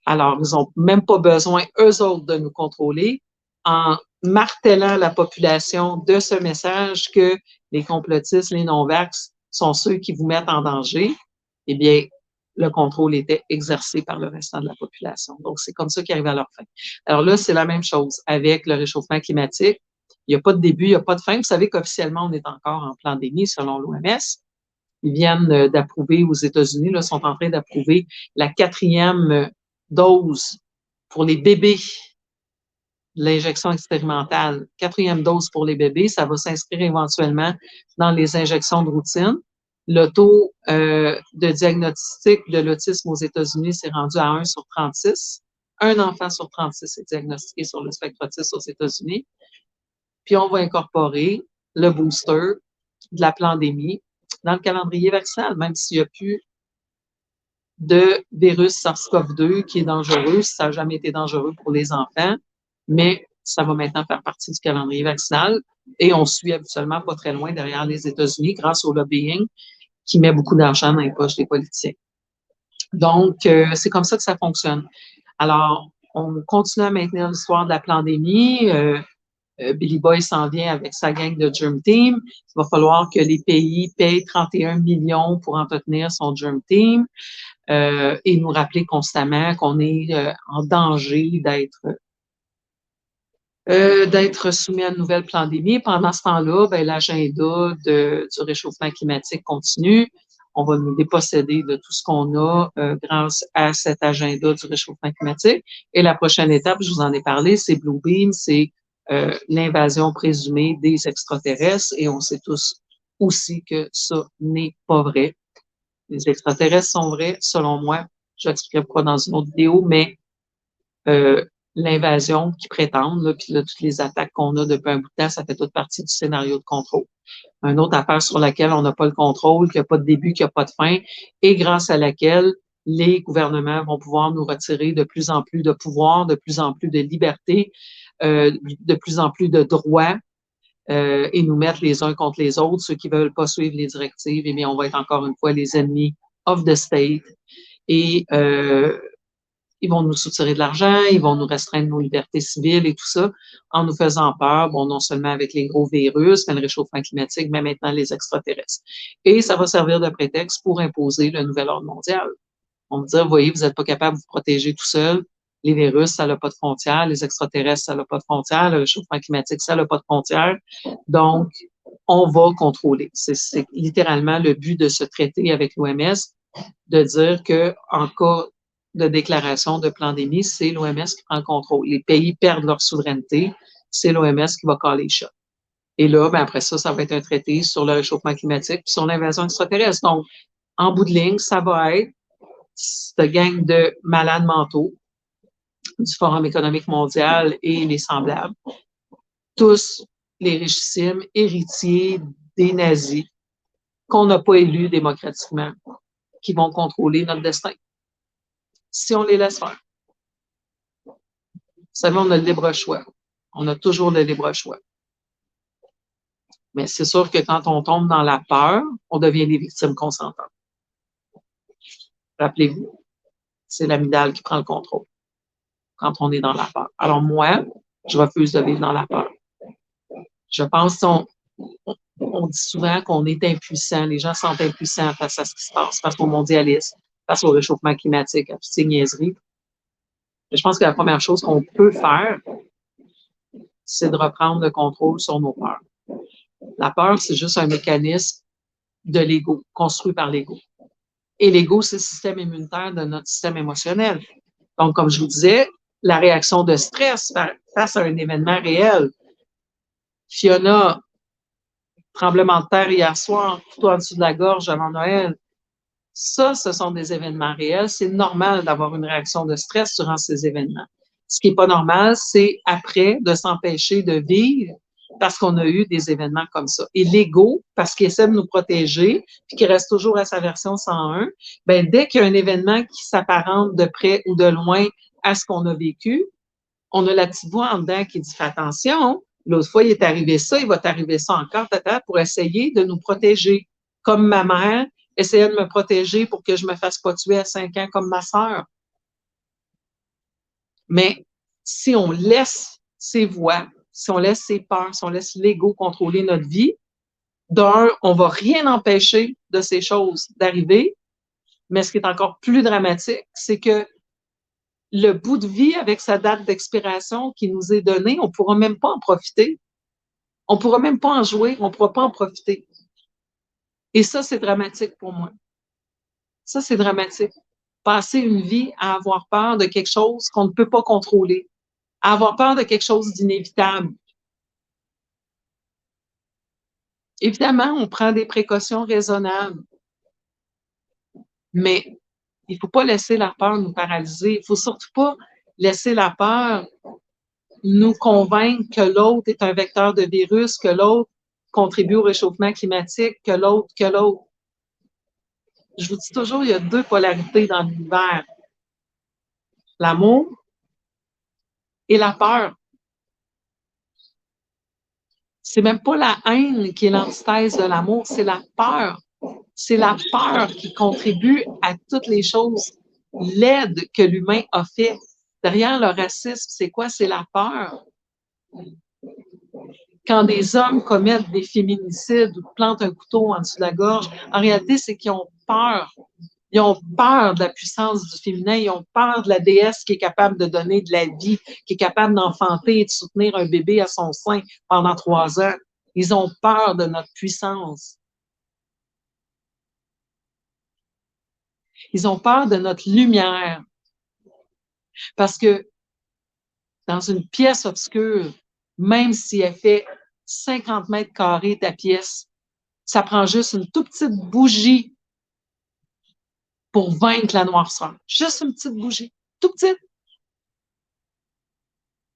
Alors, ils n'ont même pas besoin, eux autres, de nous contrôler en martelant la population de ce message que les complotistes, les non-vax sont ceux qui vous mettent en danger. Eh bien, le contrôle était exercé par le restant de la population. Donc, c'est comme ça qu'ils arrivent à leur fin. Alors là, c'est la même chose avec le réchauffement climatique. Il n'y a pas de début, il n'y a pas de fin. Vous savez qu'officiellement, on est encore en pandémie selon l'OMS. Ils viennent d'approuver aux États-Unis, là, sont en train d'approuver la 4e dose pour les bébés, l'injection expérimentale. 4e dose pour les bébés, ça va s'inscrire éventuellement dans les injections de routine. Le taux de diagnostic de l'autisme aux États-Unis s'est rendu à 1 sur 36. Un enfant sur 36 est diagnostiqué sur le spectre autiste aux États-Unis. Puis on va incorporer le booster de la pandémie dans le calendrier vaccinal, même s'il n'y a plus de virus SARS-CoV-2 qui est dangereux. Ça n'a jamais été dangereux pour les enfants, mais ça va maintenant faire partie du calendrier vaccinal et on suit habituellement pas très loin derrière les États-Unis grâce au lobbying qui met beaucoup d'argent dans les poches des politiciens. Donc, c'est comme ça que ça fonctionne. Alors, on continue à maintenir l'histoire de la pandémie. Billy Boy s'en vient avec sa gang de Germ Team. Il va falloir que les pays payent 31 millions pour entretenir son Germ Team et nous rappeler constamment qu'on est en danger d'être soumis à une nouvelle pandémie. Pendant ce temps-là, ben, l'agenda du réchauffement climatique continue. On va nous déposséder de tout ce qu'on a grâce à cet agenda du réchauffement climatique. Et la prochaine étape, je vous en ai parlé, c'est Blue Beam, c'est l'invasion présumée des extraterrestres. Et on sait tous aussi que ça n'est pas vrai. Les extraterrestres sont vrais, selon moi. Je l'expliquerai pourquoi dans une autre vidéo, mais l'invasion qu'ils prétendent, là, puis là, toutes les attaques qu'on a depuis un bout de temps, ça fait toute partie du scénario de contrôle. Une autre affaire sur laquelle on n'a pas le contrôle, qu'il n'y a pas de début, qu'il n'y a pas de fin, et grâce à laquelle les gouvernements vont pouvoir nous retirer de plus en plus de pouvoir, de plus en plus de liberté, de plus en plus de droits, et nous mettre les uns contre les autres. Ceux qui veulent pas suivre les directives, eh bien, on va être encore une fois les ennemis of the state. Et ils vont nous soutirer de l'argent, ils vont nous restreindre nos libertés civiles et tout ça, en nous faisant peur, bon, non seulement avec les gros virus, mais le réchauffement climatique, mais maintenant les extraterrestres. Et ça va servir de prétexte pour imposer le nouvel ordre mondial. On va dire, voyez, vous n'êtes pas capable de vous protéger tout seul. Les virus, ça n'a pas de frontières. Les extraterrestres, ça n'a pas de frontières. Le réchauffement climatique, ça n'a pas de frontières. Donc, on va contrôler. C'est littéralement le but de ce traité avec l'OMS, de dire que en cas de déclaration de pandémie, c'est l'OMS qui prend le contrôle. Les pays perdent leur souveraineté, c'est l'OMS qui va caler les shots. Et là, ben après ça, ça va être un traité sur le réchauffement climatique puis sur l'invasion extraterrestre. Donc, en bout de ligne, ça va être cette gang de malades mentaux du Forum économique mondial et les semblables, tous les richissimes héritiers des nazis qu'on n'a pas élus démocratiquement, qui vont contrôler notre destin. Si on les laisse faire. Vous savez, on a le libre choix. On a toujours le libre choix. Mais c'est sûr que quand on tombe dans la peur, on devient des victimes consentantes. Rappelez-vous, c'est l'amygdale qui prend le contrôle quand on est dans la peur. Alors moi, je refuse de vivre dans la peur. Je pense qu'on dit souvent qu'on est impuissant. Les gens sont impuissants face à ce qui se passe, face au mondialisme, face au réchauffement climatique, à toutes ces niaiseries. Je pense que la première chose qu'on peut faire, c'est de reprendre le contrôle sur nos peurs. La peur, c'est juste un mécanisme de l'ego, construit par l'ego. Et l'ego, c'est le système immunitaire de notre système émotionnel. Donc, comme je vous disais, la réaction de stress face à un événement réel. Fiona, tremblement de terre hier soir, couteau en dessous de la gorge avant Noël. Ça, ce sont des événements réels. C'est normal d'avoir une réaction de stress durant ces événements. Ce qui n'est pas normal, c'est après de s'empêcher de vivre parce qu'on a eu des événements comme ça. Et l'ego, parce qu'il essaie de nous protéger, puis qu'il reste toujours à sa version 101, ben dès qu'il y a un événement qui s'apparente de près ou de loin à ce qu'on a vécu, on a la petite voix en dedans qui dit « Fais attention, l'autre fois, il est arrivé ça, il va t'arriver ça encore, pour essayer de nous protéger. » Comme ma mère essayait de me protéger pour que je me fasse pas tuer à 5 ans comme ma sœur. Mais si on laisse ces voix, si on laisse ces peurs, si on laisse l'ego contrôler notre vie, d'un, on va rien empêcher de ces choses d'arriver, mais ce qui est encore plus dramatique, c'est que le bout de vie avec sa date d'expiration qui nous est donnée, on ne pourra même pas en profiter. On ne pourra même pas en jouer, on ne pourra pas en profiter. Et ça, c'est dramatique pour moi. Ça, c'est dramatique. Passer une vie à avoir peur de quelque chose qu'on ne peut pas contrôler, à avoir peur de quelque chose d'inévitable. Évidemment, on prend des précautions raisonnables, mais il ne faut pas laisser la peur nous paralyser. Il ne faut surtout pas laisser la peur nous convaincre que l'autre est un vecteur de virus, que l'autre contribue au réchauffement climatique, que l'autre. Je vous dis toujours, il y a deux polarités dans l'univers. L'amour et la peur. C'est même pas la haine qui est l'antithèse de l'amour, c'est la peur. C'est la peur qui contribue à toutes les choses laides que l'humain a fait. Derrière le racisme, c'est quoi? C'est la peur. Quand des hommes commettent des féminicides ou plantent un couteau en dessous de la gorge, en réalité, c'est qu'ils ont peur. Ils ont peur de la puissance du féminin, ils ont peur de la déesse qui est capable de donner de la vie, qui est capable d'enfanter et de soutenir un bébé à son sein pendant 3 ans. Ils ont peur de notre puissance. Ils ont peur de notre lumière. Parce que dans une pièce obscure, même si elle fait 50 mètres carrés ta pièce, ça prend juste une toute petite bougie pour vaincre la noirceur. Juste une petite bougie, tout petite.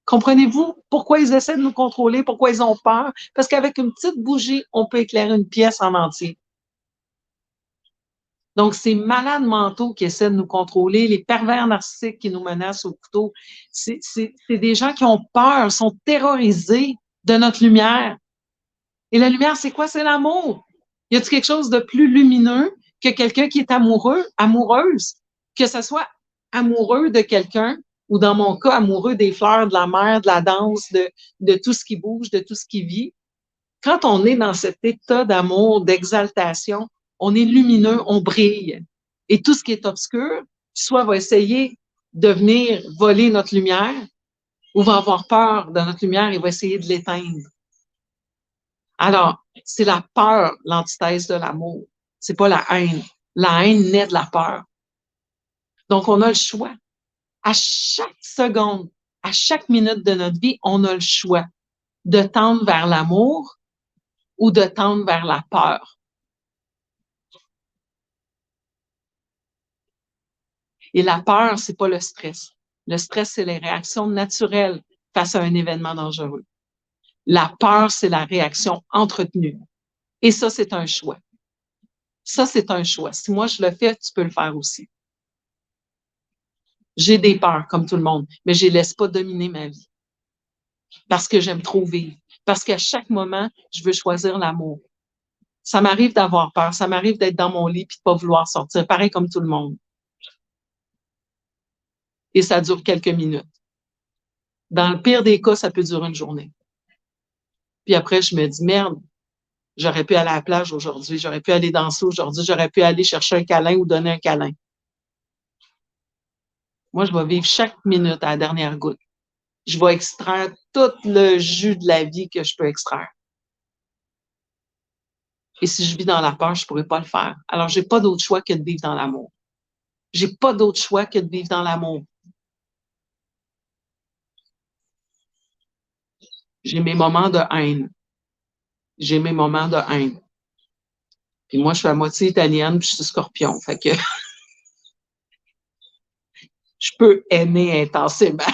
Comprenez-vous pourquoi ils essaient de nous contrôler, pourquoi ils ont peur? Parce qu'avec une petite bougie, on peut éclairer une pièce en entier. Donc, ces malades mentaux qui essaient de nous contrôler, les pervers narcissiques qui nous menacent au couteau, c'est des gens qui ont peur, sont terrorisés de notre lumière. Et la lumière, c'est quoi? C'est l'amour. Y a-t-il quelque chose de plus lumineux que quelqu'un qui est amoureux, amoureuse? Que ce soit amoureux de quelqu'un ou dans mon cas, amoureux des fleurs, de la mer, de la danse, de tout ce qui bouge, de tout ce qui vit. Quand on est dans cet état d'amour, d'exaltation, on est lumineux, on brille. Et tout ce qui est obscur, soit va essayer de venir voler notre lumière ou va avoir peur de notre lumière et va essayer de l'éteindre. Alors, C'est la peur, l'antithèse de l'amour. C'est pas la haine. La haine naît de la peur. Donc, on a le choix. À chaque seconde, à chaque minute de notre vie, on a le choix de tendre vers l'amour ou de tendre vers la peur. Et la peur, c'est pas le stress. Le stress, c'est les réactions naturelles face à un événement dangereux. La peur, c'est la réaction entretenue. Et ça, c'est un choix. Ça, c'est un choix. Si moi, je le fais, tu peux le faire aussi. J'ai des peurs, comme tout le monde, mais je les laisse pas dominer ma vie. Parce que j'aime trop vivre. Parce qu'à chaque moment, je veux choisir l'amour. Ça m'arrive d'avoir peur. Ça m'arrive d'être dans mon lit et de pas vouloir sortir. Pareil comme tout le monde. Et ça dure quelques minutes. Dans le pire des cas, ça peut durer une journée. Puis après, je me dis, merde, j'aurais pu aller à la plage aujourd'hui, j'aurais pu aller danser aujourd'hui, j'aurais pu aller chercher un câlin ou donner un câlin. Moi, je vais vivre chaque minute à la dernière goutte. Je vais extraire tout le jus de la vie que je peux extraire. Et si je vis dans la peur, je ne pourrais pas le faire. Alors, j'ai pas d'autre choix que de vivre dans l'amour. J'ai pas d'autre choix que de vivre dans l'amour. J'ai mes moments de haine. J'ai mes moments de haine. Puis moi, je suis à moitié italienne, puis je suis scorpion. Fait que je peux aimer intensément.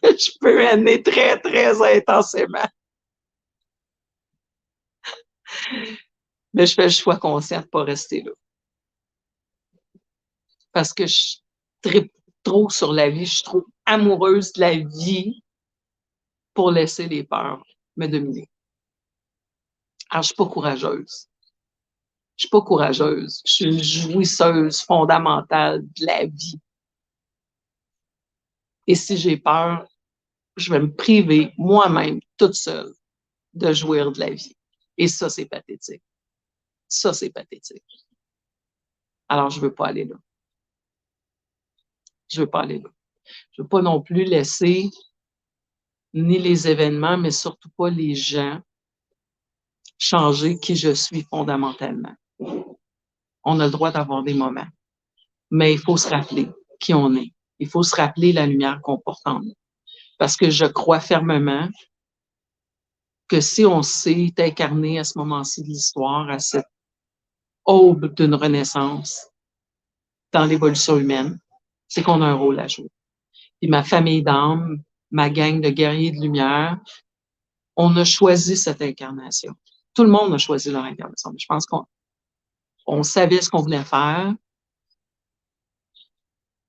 Je peux aimer très, très intensément. Mais je fais le choix conscient de ne pas rester là. Parce que je tripe trop sur la vie, je suis trop amoureuse de la vie pour laisser les peurs me dominer. Alors, je suis pas courageuse. Je suis pas courageuse. Je suis une jouisseuse fondamentale de la vie. Et si j'ai peur, je vais me priver moi-même, toute seule, de jouir de la vie. Et ça, c'est pathétique. Ça, c'est pathétique. Alors, je veux pas aller là. Je veux pas aller là. Je veux pas non plus laisser ni les événements, mais surtout pas les gens changer qui je suis fondamentalement. On a le droit d'avoir des moments, mais il faut se rappeler qui on est. Il faut se rappeler la lumière qu'on porte en nous. Parce que je crois fermement que si on s'est incarné à ce moment-ci de l'histoire, à cette aube d'une renaissance dans l'évolution humaine, c'est qu'on a un rôle à jouer. Puis ma famille d'âme, ma gang de guerriers de lumière, on a choisi cette incarnation. Tout le monde a choisi leur incarnation. Je pense qu'on savait ce qu'on voulait faire,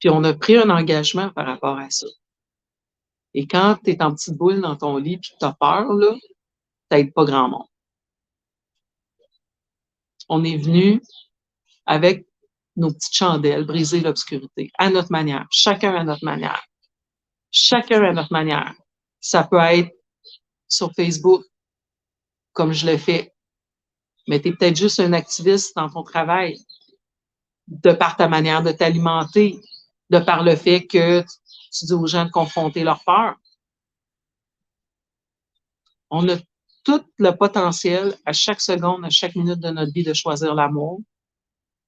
puis on a pris un engagement par rapport à ça. Et quand tu es en petite boule dans ton lit puis que tu as peur, là, t'aides pas grand monde. On est venu avec nos petites chandelles, briser l'obscurité, à notre manière, chacun à notre manière. Chacun à notre manière. Ça peut être sur Facebook, comme je le fais, mais tu es peut-être juste un activiste dans ton travail, de par ta manière de t'alimenter, de par le fait que tu dis aux gens de confronter leur peur. On a tout le potentiel à chaque seconde, à chaque minute de notre vie de choisir l'amour.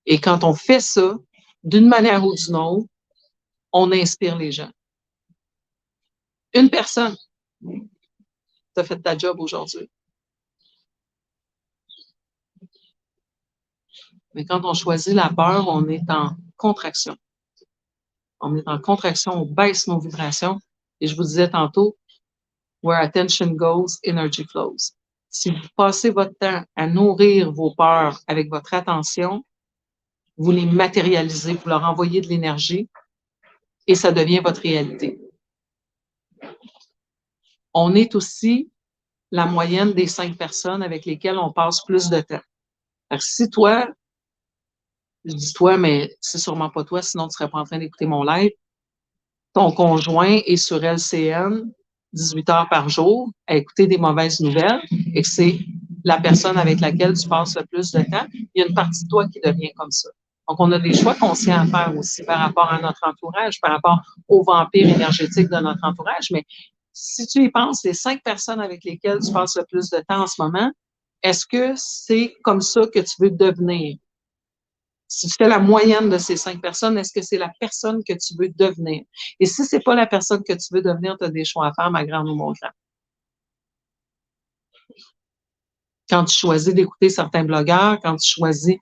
Et quand on fait ça, d'une manière ou d'une autre, on inspire les gens. Une personne, tu as fait ta job aujourd'hui. Mais quand on choisit la peur, on est en contraction. On est en contraction, on baisse nos vibrations. Et je vous disais tantôt, where attention goes, energy flows. Si vous passez votre temps à nourrir vos peurs avec votre attention, vous les matérialisez, vous leur envoyez de l'énergie et ça devient votre réalité. On est aussi la moyenne des 5 personnes avec lesquelles on passe plus de temps. Alors, si toi, je dis toi, mais c'est sûrement pas toi, sinon tu serais pas en train d'écouter mon live, ton conjoint est sur LCN 18 heures par jour à écouter des mauvaises nouvelles et que c'est la personne avec laquelle tu passes le plus de temps, il y a une partie de toi qui devient comme ça. Donc, on a des choix conscients à faire aussi par rapport à notre entourage, par rapport aux vampires énergétiques de notre entourage, mais si tu y penses, les 5 personnes avec lesquelles tu passes le plus de temps en ce moment, est-ce que c'est comme ça que tu veux devenir? Si tu fais la moyenne de ces 5 personnes, est-ce que c'est la personne que tu veux devenir? Et si c'est pas la personne que tu veux devenir, tu as des choix à faire, ma grande ou mon grand. Quand tu choisis d'écouter certains blogueurs, quand tu choisis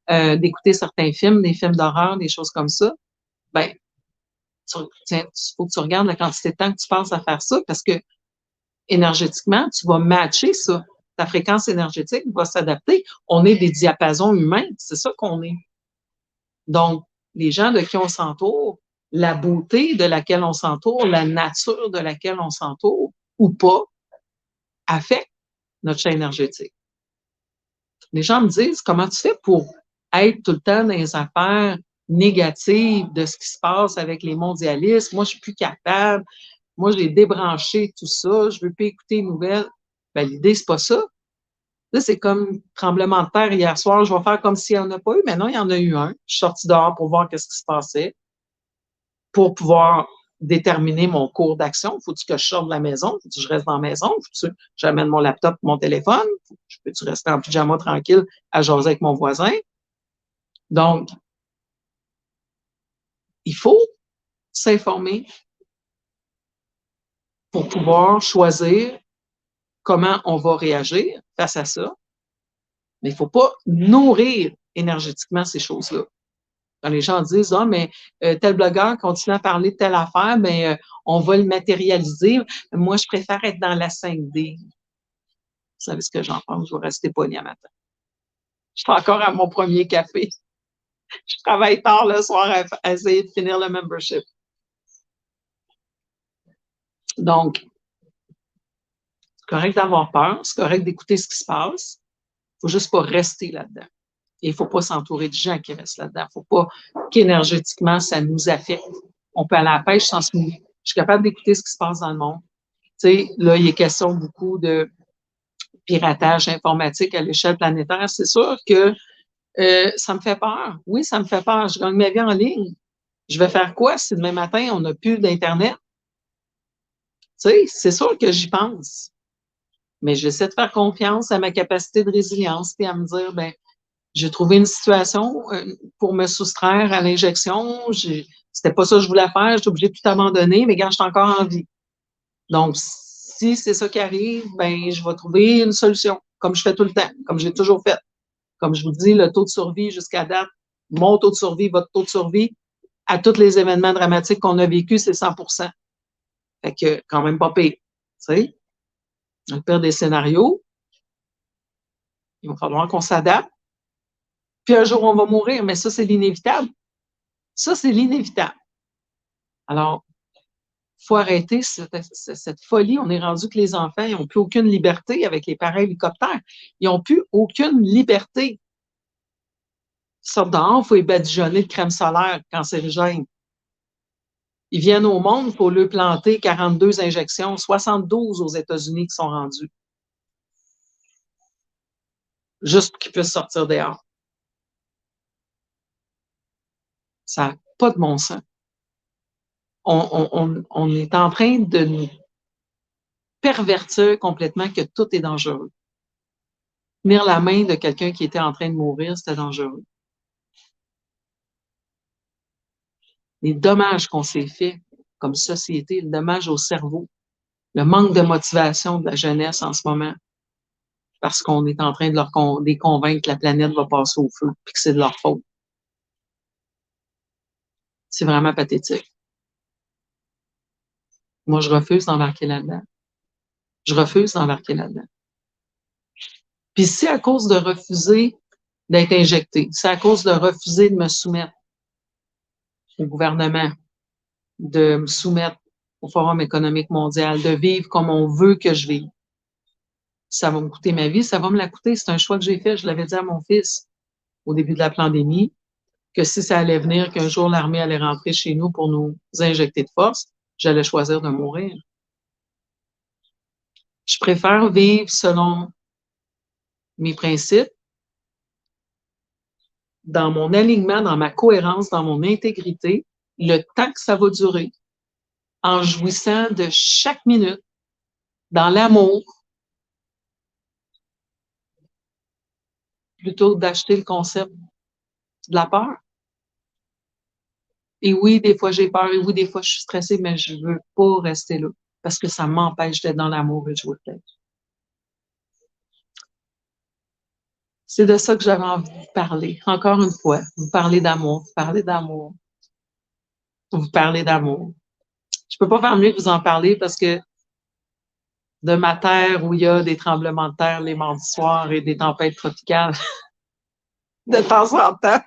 d'écouter certains films, des films d'horreur, des choses comme ça, ben, il faut que tu regardes la quantité de temps que tu passes à faire ça parce que énergétiquement, tu vas matcher ça. Ta fréquence énergétique va s'adapter. On est des diapasons humains, c'est ça qu'on est. Donc, les gens de qui on s'entoure, la beauté de laquelle on s'entoure, la nature de laquelle on s'entoure ou pas, affecte notre champ énergétique. Les gens me disent, comment tu fais pour être tout le temps dans les affaires négatives de ce qui se passe avec les mondialistes? Moi, je suis plus capable. Moi, j'ai débranché tout ça. Je veux plus écouter les nouvelles. Ben, l'idée, c'est pas ça. Là, c'est comme tremblement de terre hier soir. Je vais faire comme s'il n'y en a pas eu. Mais non, il y en a eu un. Je suis sortie dehors pour voir qu'est-ce qui se passait, pour pouvoir déterminer mon cours d'action. Faut-tu que je sorte de la maison? Faut-tu que je reste dans la maison? Faut-tu que j'amène mon laptop, mon téléphone? Je peux-tu rester en pyjama tranquille à jaser avec mon voisin? Donc, il faut s'informer pour pouvoir choisir comment on va réagir face à ça. Mais il ne faut pas nourrir énergétiquement ces choses-là. Quand les gens disent, ah, mais tel blogueur continue à parler de telle affaire, mais on va le matérialiser. Moi, je préfère être dans la 5D. Vous savez ce que j'en pense? Je vais rester pognée à matin. Je suis encore à mon premier café. Je travaille tard le soir à essayer de finir le membership. Donc, c'est correct d'avoir peur, c'est correct d'écouter ce qui se passe. Il ne faut juste pas rester là-dedans. Et il ne faut pas s'entourer de gens qui restent là-dedans. Il ne faut pas qu'énergétiquement, ça nous affecte. On peut aller à la pêche sans se mouiller. Je suis capable d'écouter ce qui se passe dans le monde. Tu sais, là, il est question beaucoup de piratage informatique à l'échelle planétaire. C'est sûr que ça me fait peur. Oui, ça me fait peur. Je gagne ma vie en ligne. Je vais faire quoi si demain matin, on n'a plus d'Internet? Tu sais, c'est sûr que j'y pense. Mais j'essaie de faire confiance à ma capacité de résilience et à me dire, ben, j'ai trouvé une situation pour me soustraire à l'injection. C'était pas ça que je voulais faire. J'étais obligée de tout abandonner, mais quand je suis encore en vie. Donc, si c'est ça qui arrive, ben, je vais trouver une solution, comme je fais tout le temps, comme j'ai toujours fait. Comme je vous dis, le taux de survie jusqu'à date, mon taux de survie, votre taux de survie, à tous les événements dramatiques qu'on a vécus, c'est 100%. Fait que, quand même pas pire. Tu sais, dans le pire des scénarios, il va falloir qu'on s'adapte. Puis un jour, on va mourir, mais ça, c'est l'inévitable. Ça, c'est l'inévitable. Alors, il faut arrêter cette folie. On est rendu que les enfants, ils n'ont plus aucune liberté avec les parents hélicoptères. Ils n'ont plus aucune liberté. Ils sortent dehors, il faut les badigeonner de crème solaire cancérigène. Ils viennent au monde, il faut leur planter 42 injections, 72 aux États-Unis qui sont rendus. Juste pour qu'ils puissent sortir dehors. Ça n'a pas de bon sens. On est en train de nous pervertir complètement que tout est dangereux. Tenir la main de quelqu'un qui était en train de mourir, c'était dangereux. Les dommages qu'on s'est fait comme société, le dommage au cerveau, le manque de motivation de la jeunesse en ce moment, parce qu'on est en train de les convaincre que la planète va passer au feu et que c'est de leur faute. C'est vraiment pathétique. Moi, je refuse d'embarquer là-dedans. Je refuse d'embarquer là-dedans. Puis c'est à cause de refuser d'être injecté, c'est à cause de refuser de me soumettre au gouvernement, de me soumettre au Forum économique mondial, de vivre comme on veut que je vive. Ça va me coûter ma vie, ça va me la coûter. C'est un choix que j'ai fait. Je l'avais dit à mon fils au début de la pandémie, que si ça allait venir, qu'un jour l'armée allait rentrer chez nous pour nous injecter de force, j'allais choisir de mourir. Je préfère vivre selon mes principes, dans mon alignement, dans ma cohérence, dans mon intégrité, le temps que ça va durer. en jouissant de chaque minute, dans l'amour, plutôt que d'acheter le concept de la peur. Et oui, des fois j'ai peur, et oui, des fois je suis stressée, mais je veux pas rester là parce que ça m'empêche d'être dans l'amour et de jouer peut-être. C'est de ça que j'avais envie de parler. Encore une fois, vous parlez d'amour, vous parlez d'amour, vous parlez d'amour. Je peux pas faire mieux que vous en parler parce que de ma terre où il y a des tremblements de terre les mardis soirs et des tempêtes tropicales de temps en temps,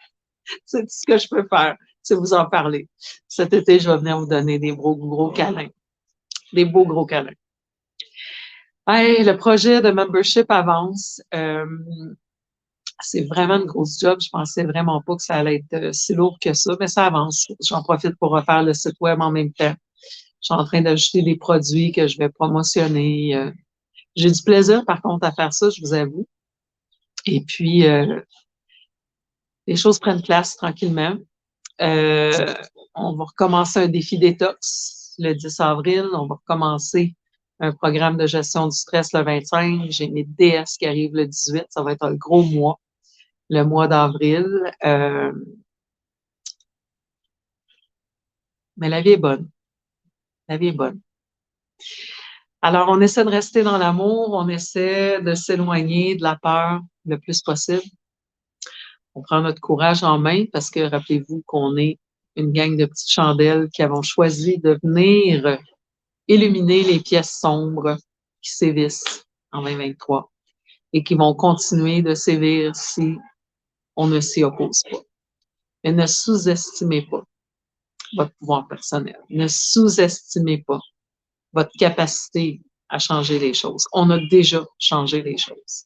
c'est tout ce que je peux faire, c'est vous en parler. Cet été, je vais venir vous donner des gros câlins, des beaux gros câlins. Hey, le projet de membership avance. C'est vraiment une grosse job. Je pensais vraiment pas que ça allait être si lourd que ça, mais ça avance. J'en profite pour refaire le site web en même temps. Je suis en train d'ajouter des produits que je vais promotionner. J'ai du plaisir, par contre, à faire ça, je vous avoue. Et puis, les choses prennent place tranquillement. Euh, on va recommencer un défi détox le 10 avril. On va recommencer un programme de gestion du stress le 25. J'ai mes DS qui arrivent le 18. Ça va être un gros mois, le mois d'avril. Mais la vie est bonne. La vie est bonne. Alors, on essaie de rester dans l'amour. On essaie de s'éloigner de la peur le plus possible. On prend notre courage en main parce que rappelez-vous qu'on est une gang de petites chandelles qui avons choisi de venir illuminer les pièces sombres qui sévissent en 2023 et qui vont continuer de sévir si on ne s'y oppose pas. Mais ne sous-estimez pas votre pouvoir personnel. Ne sous-estimez pas votre capacité à changer les choses. On a déjà changé les choses.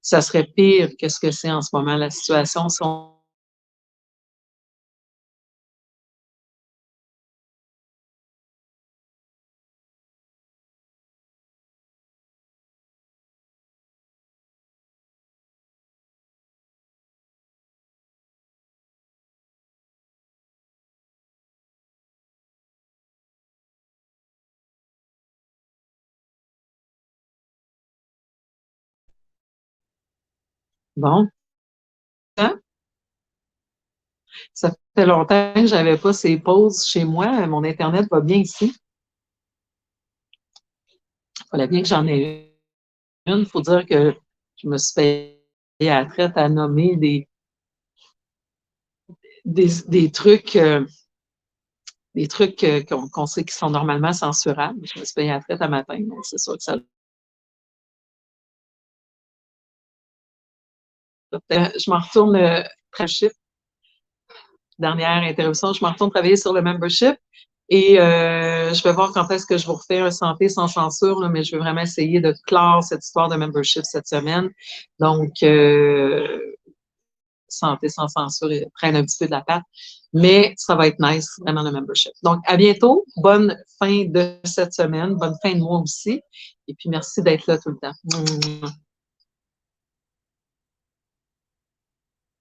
Ça serait pire que ce que c'est en ce moment, la situation, si on bon, hein? Ça fait longtemps que j'avais pas ces pauses chez moi. Mon Internet va bien ici. Il fallait bien que j'en ai une. Il faut dire que je me suis payée à la traite à nommer des trucs, qu'on sait qui sont normalement censurables. Je me suis payée à la traite à matin, donc c'est sûr que ça. Je m'en retourne membership. Dernière interruption, je m'en retourne travailler sur le membership. Et je vais voir quand est-ce que je vous refais un santé sans censure, là, mais je veux vraiment essayer de clore cette histoire de membership cette semaine. Donc, santé sans censure prenne un petit peu de la patte, mais ça va être nice, vraiment le membership. Donc, à bientôt. Bonne fin de cette semaine, bonne fin de mois aussi. Et puis, merci d'être là tout le temps.